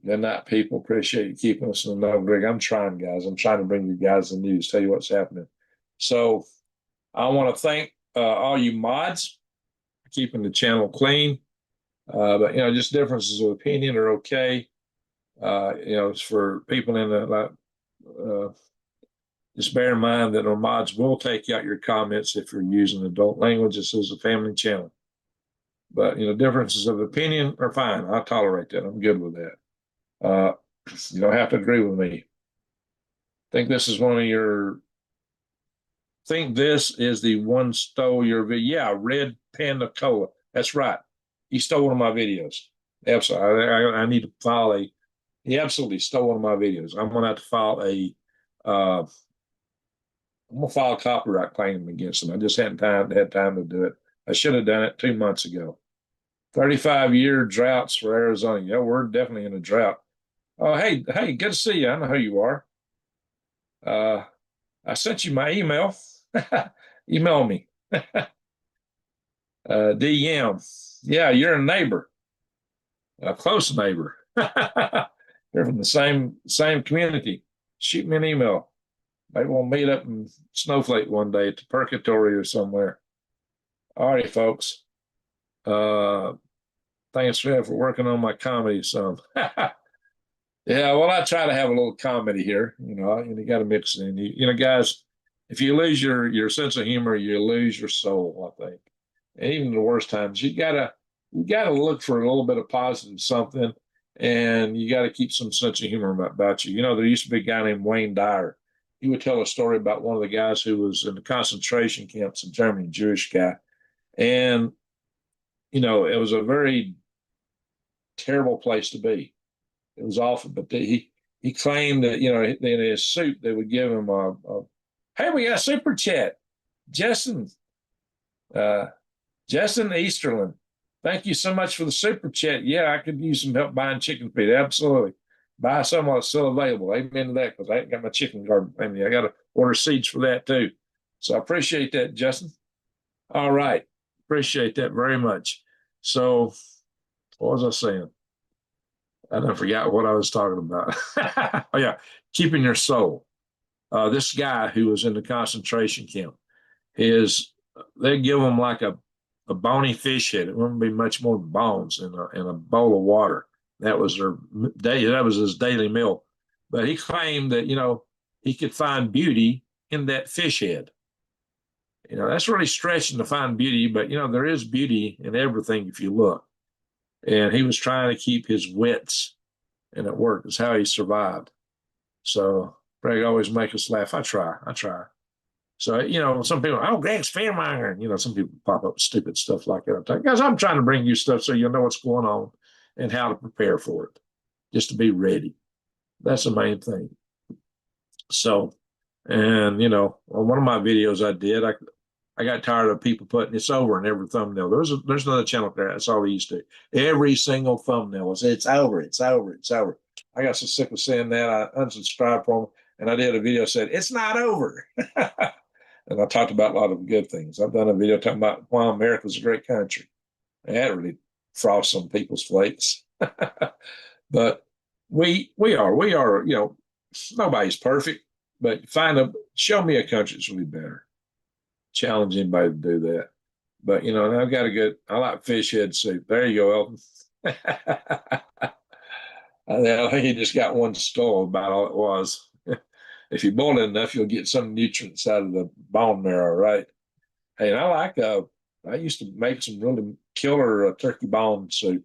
good night, people. Appreciate you keeping us in the know, Greg. I'm trying, guys. I'm trying to bring you guys the news, tell you what's happening. So, I want to thank all you mods for keeping the channel clean. But, you know, just differences of opinion are okay. You know, it's for people in the just bear in mind that our mods will take out your comments if you're using adult language. This is a family channel. But differences of opinion are fine. I tolerate that. I'm good with that. You don't have to agree with me. Think this is one of your. Think this is the one stole your video. Yeah, Red Panda Cola. That's right. He stole one of my videos. Absolutely. I need to file a. He absolutely stole one of my videos. I'm going to have to file a. I'm going to file a copyright claim against him. I just hadn't had time to do it. I should have done it 2 months ago. 35-year droughts for Arizona. Yeah, we're definitely in a drought. Oh, hey, good to see you. I know who you are. I sent you my email. Email me. DM. Yeah, you're a neighbor, a close neighbor. They're from the same community. Shoot me an email. Maybe we'll meet up in Snowflake one day at the Purgatory or somewhere. All right, folks. Thanks for working on my comedy some. Yeah, well, I try to have a little comedy here. You got to mix it in. Guys, if you lose your sense of humor, you lose your soul, I think. And even the worst times, you gotta look for a little bit of positive something, and you got to keep some sense of humor about you. There used to be a guy named Wayne Dyer. He would tell a story about one of the guys who was in the concentration camps in Germany, a Jewish guy, and it was a very terrible place to be. It was awful, but he claimed that in his suit they would give him a hey, we got a super chat, Justin Easterlin. Thank you so much for the super chat. Yeah, I could use some help buying chicken feed. Absolutely, buy some while it's still available. Amen to that, because I ain't got my chicken garden family. I got to order seeds for that too. So I appreciate that, Justin. All right, appreciate that very much. So, what was I saying? I don't forget what I was talking about. Oh yeah, keeping your soul. This guy who was in the concentration camp, they give him like a bony fish head. It wouldn't be much more than bones in a bowl of water. That was his daily meal. But he claimed that he could find beauty in that fish head. That's really stretching to find beauty, but there is beauty in everything if you look. And he was trying to keep his wits. And it worked. It's how he survived. So Greg always make us laugh. I try. So, some people, oh, Greg's fearmonger. Some people pop up with stupid stuff like that. Guys, I'm trying to bring you stuff so you'll know what's going on and how to prepare for it, just to be ready. That's the main thing. So, and, on one of my videos I did, I got tired of people putting it's over in every thumbnail. There's another channel there. That's all they used to. Every single thumbnail was it's over, it's over, it's over. I got so sick of saying that I unsubscribed from them, and I did a video that said it's not over. And I talked about a lot of good things. I've done a video talking about why America's a great country. And that really frosts some people's flakes. But we are, nobody's perfect, but show me a country that's really better. Challenge anybody to do that. But I've got I like fish head soup. There you go, Elton. I think he just got one skull, about all it was. If you boil it enough, you'll get some nutrients out of the bone marrow, right? Hey, and I used to make some really killer turkey bone soup.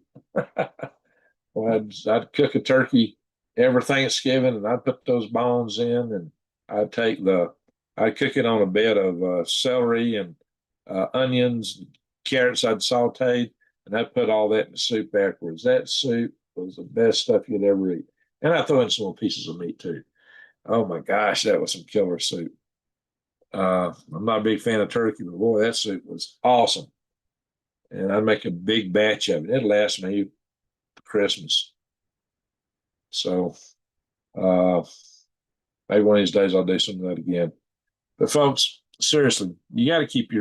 Well, I'd cook a turkey every Thanksgiving, and I'd put those bones in, and I'd cook it on a bed of celery and onions, carrots I'd sauteed, and I'd put all that in the soup afterwards. That soup was the best stuff you'd ever eat. And I'd throw in some little pieces of meat too. Oh my gosh, that was some killer soup. I'm not a big fan of turkey, but boy, that soup was awesome. And I'd make a big batch of it. It'd last me for Christmas. So maybe one of these days I'll do some of that again. But folks, seriously, you got to keep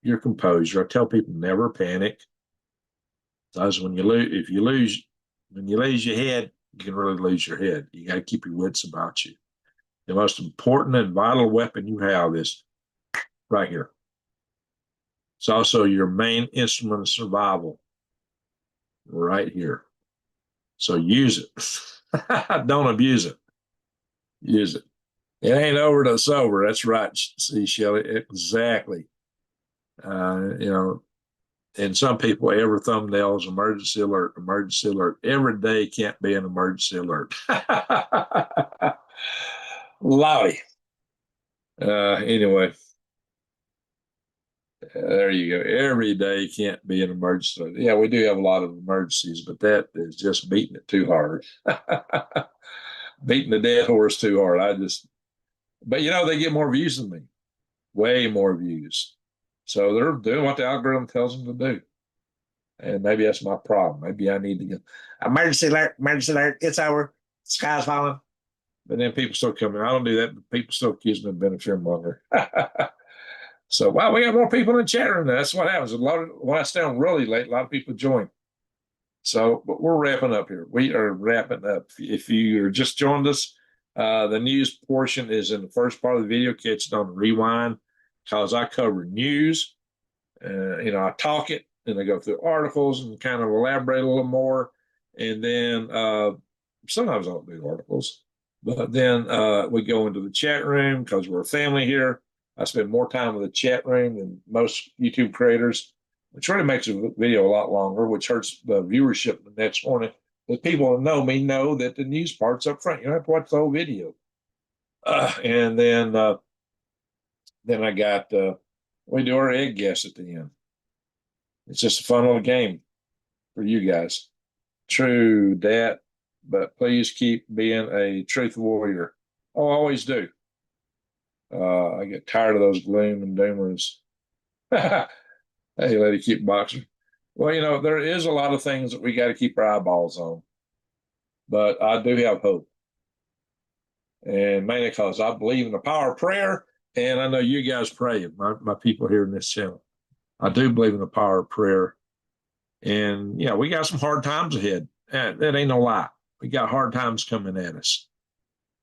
your composure. I tell people never panic. Because when you lose your head, you can really lose your head. You got to keep your wits about you. The most important and vital weapon you have is right here. It's also your main instrument of survival, right here. So use it. Don't abuse it. Use it. It ain't over till it's over. That's right. See, Shelley, exactly. And some people, every thumbnail is emergency alert, emergency alert. Every day can't be an emergency alert. Lottie. Anyway, there you go. Every day can't be an emergency alert. Yeah, we do have a lot of emergencies, but that is just beating it too hard. Beating the dead horse too hard. But they get more views than me, way more views. So they're doing what the algorithm tells them to do. And maybe that's my problem. Maybe I need to get emergency alert, it's over, sky's falling. But then people still come in. I don't do that, but people still accuse me of being a fear monger. So, wow, we got more people in the chat room. That's what happens. When I stay on really late, a lot of people join. So, but we're wrapping up here. We are wrapping up. If you are just joined us, the news portion is in the first part of the video. Catch it on Rewind because I cover news. I talk it and I go through articles and kind of elaborate a little more. And then sometimes I don't do articles, but then we go into the chat room because we're a family here. I spend more time in the chat room than most YouTube creators, which really makes a video a lot longer, which hurts the viewership the next morning. The people that know me know that the news part's up front. You don't have to watch the whole video. And then I got we do our egg guess at the end. It's just a fun little game for you guys. True that, but please keep being a truth warrior. Oh, I always do. I get tired of those gloom and doomers. Hey, lady, keep boxing. Well, there is a lot of things that we got to keep our eyeballs on, but I do have hope, and mainly because I believe in the power of prayer, and I know you guys pray. My people here in this channel, I do believe in the power of prayer, and we got some hard times ahead. That ain't no lie. We got hard times coming at us,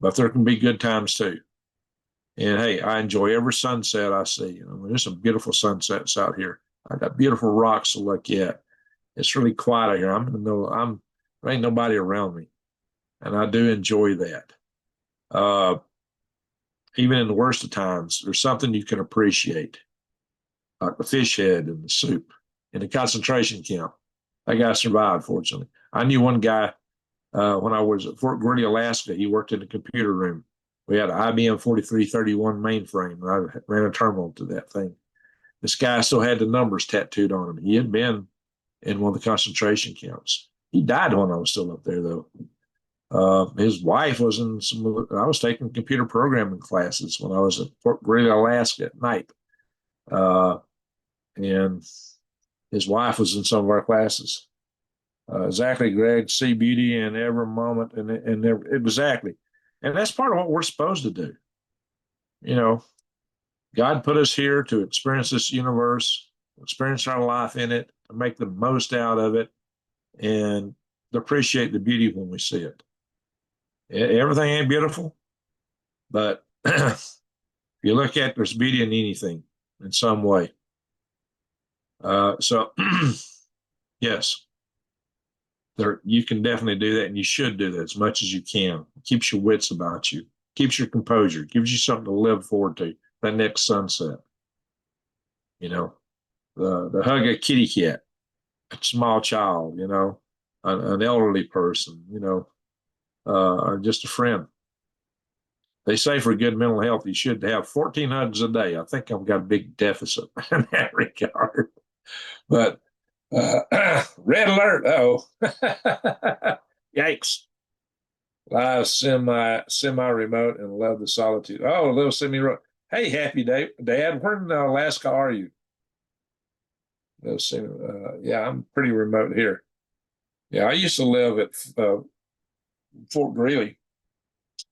but there can be good times too. And hey, I enjoy every sunset I see. There's some beautiful sunsets out here. I got beautiful rocks to look at. It's really quiet out here. I'm in the middle. There ain't nobody around me, and I do enjoy that. Even in the worst of times, there's something you can appreciate, like the fish head and the soup in the concentration camp. That guy survived, fortunately. I knew one guy when I was at Fort Greely, Alaska. He worked in the computer room. We had an IBM 4331 mainframe, and I ran a terminal to that thing. This guy still had the numbers tattooed on him. He had been in one of the concentration camps. He died when I was still up there, though. His wife was in I was taking computer programming classes when I was at Fort Greely, Alaska at night. And his wife was in some of our classes. Exactly, Greg. See beauty in every moment, and exactly. And that's part of what we're supposed to do. God put us here to experience this universe, experience our life in it, to make the most out of it, and to appreciate the beauty when we see it. Everything ain't beautiful, but if you look at, there's beauty in anything in some way. So, yes, you can definitely do that, and you should do that as much as you can. It keeps your wits about you, keeps your composure, gives you something to live forward to, that next sunset. The hug a kitty cat, a small child, an elderly person, or just a friend. They say for good mental health, you should have 14 hugs a day. I think I've got a big deficit in that regard. But red alert! Oh, yikes! Live semi-remote and love the solitude. Oh, a little semi-remote. Hey, happy day, Dad. Where in Alaska are you? Yeah, I'm pretty remote here. Yeah, I used to live at Fort Greely.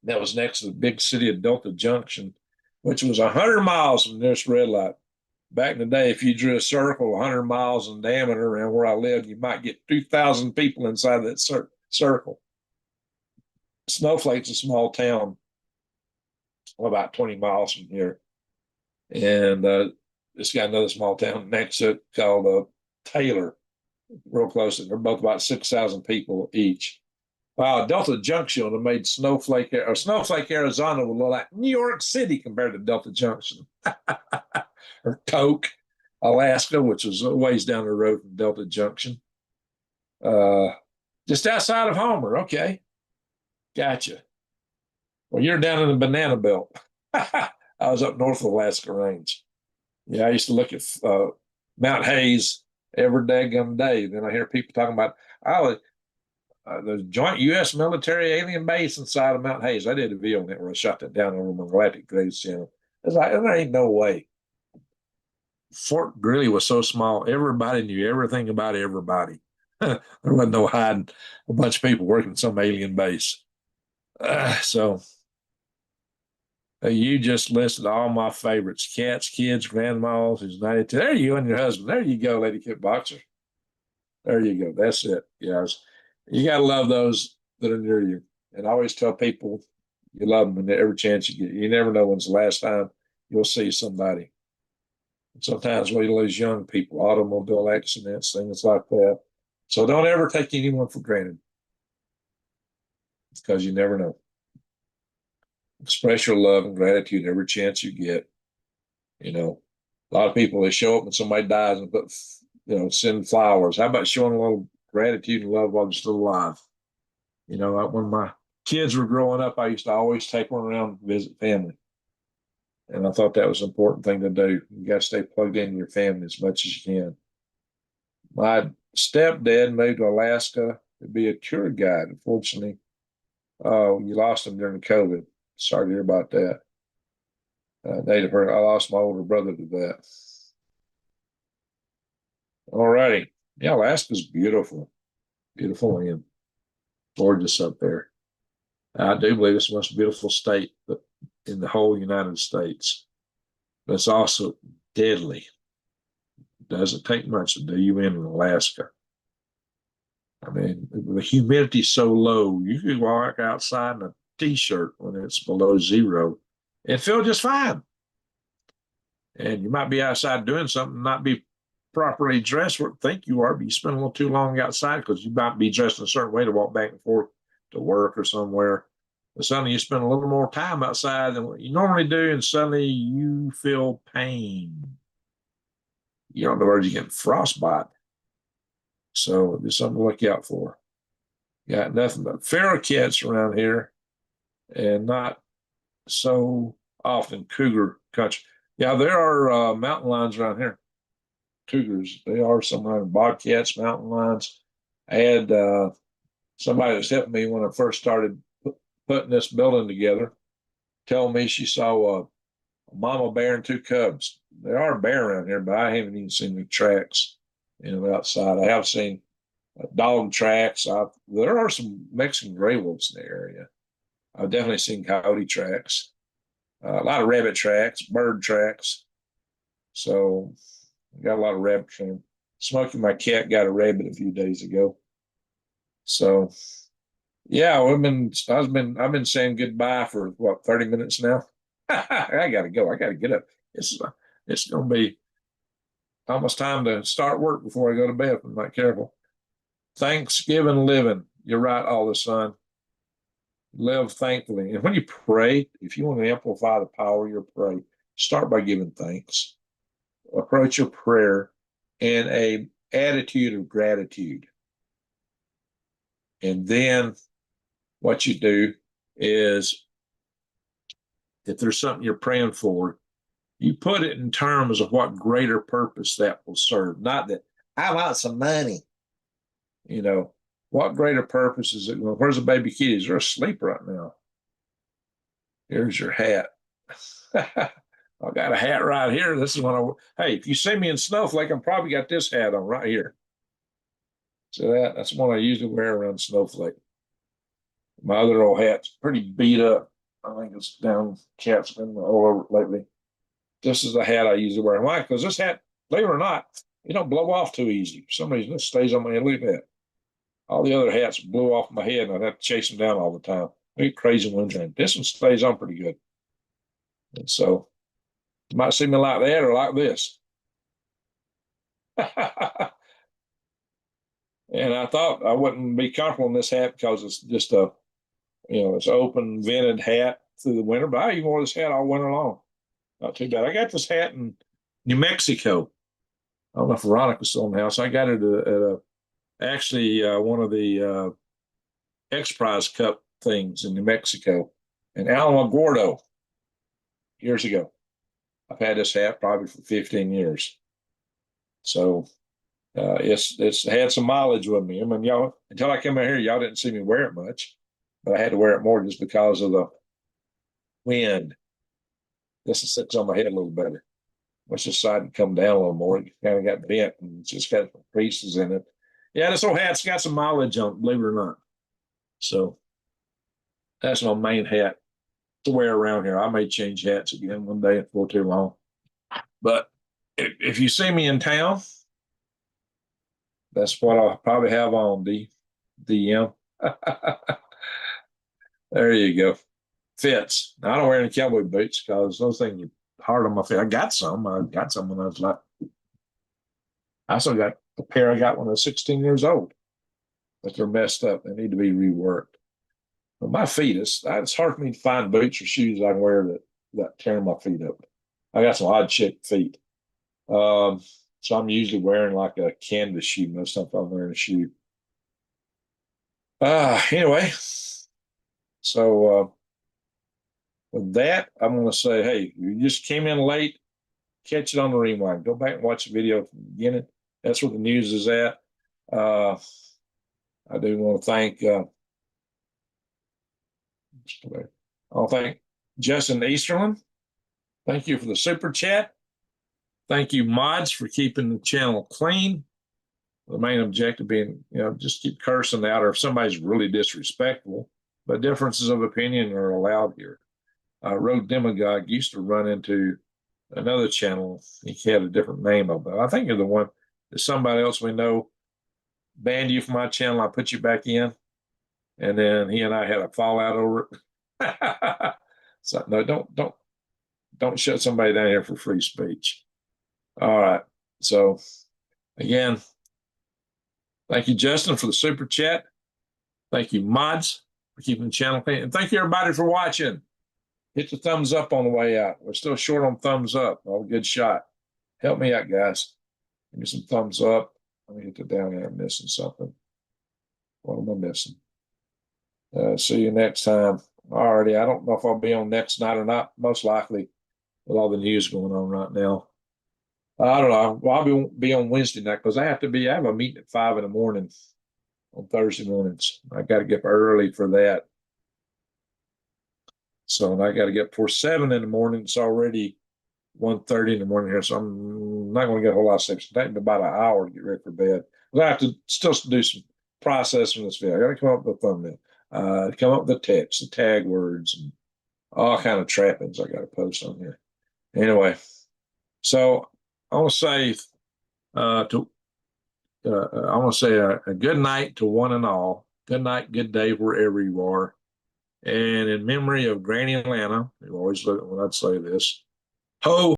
That was next to the big city of Delta Junction, which was 100 miles from the nearest red light. Back in the day, if you drew a circle 100 miles in diameter around where I lived, you might get 2,000 people inside that circle. Snowflake's a small town, about 20 miles from here. And it's got another small town next to it called Taylor, real close. They're both about 6,000 people each. Wow, Delta Junction have made Snowflake, Arizona would look like New York City compared to Delta Junction. Or Coke. Alaska, which is a ways down the road from Delta Junction. Uh, just outside of Homer. Okay, gotcha. Well, you're down in the banana belt. I was up north of the Alaska Range. Yeah, I used to look at Mount Hayes every daggum day. Then I hear people talking about oh, the joint U.S. military alien base inside of Mount Hayes. I did a video on that where I shot that down over my Galactic Graves channel. It's like, there ain't no way. Fort Greely was so small, everybody knew everything about everybody. There wasn't no hiding a bunch of people working some alien base. So you just listed all my favorites: cats, kids, grandmas who's 92. There you and your husband. There you go, Lady Kickboxer. There you go. That's it. Yes. You got to love those that are near you. And I always tell people you love them every chance you get. You never know when's the last time you'll see somebody. And sometimes we lose young people, automobile accidents, things like that. So don't ever take anyone for granted because you never know. Express your love and gratitude every chance you get. You know, a lot of people, they show up when somebody dies and put, send flowers. How about showing a little gratitude and love while they're still alive? You know, when my kids were growing up, I used to always take one around to visit family. And I thought that was an important thing to do. You got to stay plugged into your family as much as you can. My stepdad moved to Alaska to be a tour guide. Unfortunately, you lost him during COVID. Sorry to hear about that. Native Herd. I lost my older brother to that. All righty. Yeah, Alaska's beautiful. Beautiful land. Gorgeous up there. I do believe it's the most beautiful state in the whole United States. But it's also deadly. It doesn't take much to do you in Alaska. I mean, the humidity's so low, you can walk outside in a t-shirt when it's below zero and feel just fine. And you might be outside doing something, not be properly dressed where you think you are, but you spend a little too long outside because you might be dressed in a certain way to walk back and forth to work or somewhere. But suddenly you spend a little more time outside than what you normally do, and suddenly you feel pain. You know, in other words, you get frostbite. So there's something to look out for. Got nothing but feral cats around here, and not so often cougar country. Yeah, there are mountain lions around here. Cougars. They are somewhere in bobcats, mountain lions. I had somebody that's helped me when I first started putting this building together tell me she saw a mama bear and two cubs. There are a bear around here, but I haven't even seen any tracks, outside. I have seen dog tracks. There are some Mexican gray wolves in the area. I've definitely seen coyote tracks, a lot of rabbit tracks, bird tracks. So I got a lot of rabbit tracks. Smokey, my cat, got a rabbit a few days ago. So yeah, I've been saying goodbye for 30 minutes now. I gotta go. I gotta get up. It's gonna be almost time to start work before I go to bed if I'm not careful. Thanksgiving living. You're right, all the son. Live thankfully. And when you pray, if you want to amplify the power of your prayer, start by giving thanks. Approach your prayer in a attitude of gratitude. And then what you do is, if there's something you're praying for, you put it in terms of what greater purpose that will serve. Not that I want some money. What greater purpose is it? Well, where's the baby kitties? They're asleep right now. Here's your hat. I got a hat right here. This is hey, if you see me in Snowflake, I'm probably got this hat on right here. So that's one I usually wear around Snowflake. My other old hat's pretty beat up. I think it's down, cat's been all over it lately. This is the hat I usually wear. Why? Because this hat, believe it or not, it don't blow off too easy. For some reason, it stays on my head. Look at that. All the other hats blew off my head, and I'd have to chase them down all the time. I get crazy wintering. This one stays on pretty good. And so you might see me like that or like this. And I thought I wouldn't be comfortable in this hat because it's just it's open vented hat through the winter, but I even wore this hat all winter long. Not too bad. I got this hat in New Mexico. I don't know if Veronica's still in the house. I got it actually one of the X Prize Cup things in New Mexico, in Alamogordo years ago. I've had this hat probably for 15 years. So it's had some mileage with me. I mean, y'all, until I came out here, y'all didn't see me wear it much, but I had to wear it more just because of the wind. This sits on my head a little better. Once the side come down a little more, it kind of got bent and it's just got creases in it. Yeah, this old hat's got some mileage on it, believe it or not. So that's my main hat to wear around here. I may change hats again one day before too long. But if you see me in town, that's what I'll probably have on, DM. There you go. Fits. Now, I don't wear any cowboy boots because those things are hard on my feet. I got some when I was like, I still got a pair I got when I was 16 years old, but they're messed up. They need to be reworked. But my feet, it's hard for me to find boots or shoes I can wear that tear my feet up. I got some odd shaped feet. So I'm usually wearing like a canvas shoe most times I'm wearing a shoe. Anyway, so with that, I'm going to say, hey, you just came in late, catch it on the rewind. Go back and watch the video from the beginning. That's where the news is at. I do want to thank Justin Easterlin. Thank you for the super chat. Thank you, mods, for keeping the channel clean. The main objective being, just keep cursing out, or if somebody's really disrespectful, but differences of opinion are allowed here. Road Demagogue used to run into another channel. He had a different name of it. I think you're the one that somebody else we know banned you from my channel. I put you back in, and then he and I had a fallout over it. So no, don't shut somebody down here for free speech. All right. So again, thank you, Justin, for the super chat. Thank you, mods, for keeping the channel clean. And thank you, everybody, for watching. Hit the thumbs up on the way out. We're still short on thumbs up. Oh, good shot. Help me out, guys. Give me some thumbs up. Let me hit the down there. I'm missing something. What am I missing? See you next time. Alrighty. I don't know if I'll be on next night or not. Most likely, with all the news going on right now. I don't know. Well, I'll be on Wednesday night because I have a meeting at 5 a.m. on Thursday mornings. I got to get up early for that. So I got to get before 7 a.m. It's already 1:30 a.m. here, so I'm not going to get a whole lot of sleep. It's taking me about an hour to get ready for bed. I have to still do some processing this video. I got to come up with a thumbnail, come up with the text, the tag words, and all kind of trappings I got to post on here. Anyway, so I want to say I want to say a good night to one and all. Good night, good day wherever you are. And in memory of Granny Atlanta, you always look when I'd say this, ho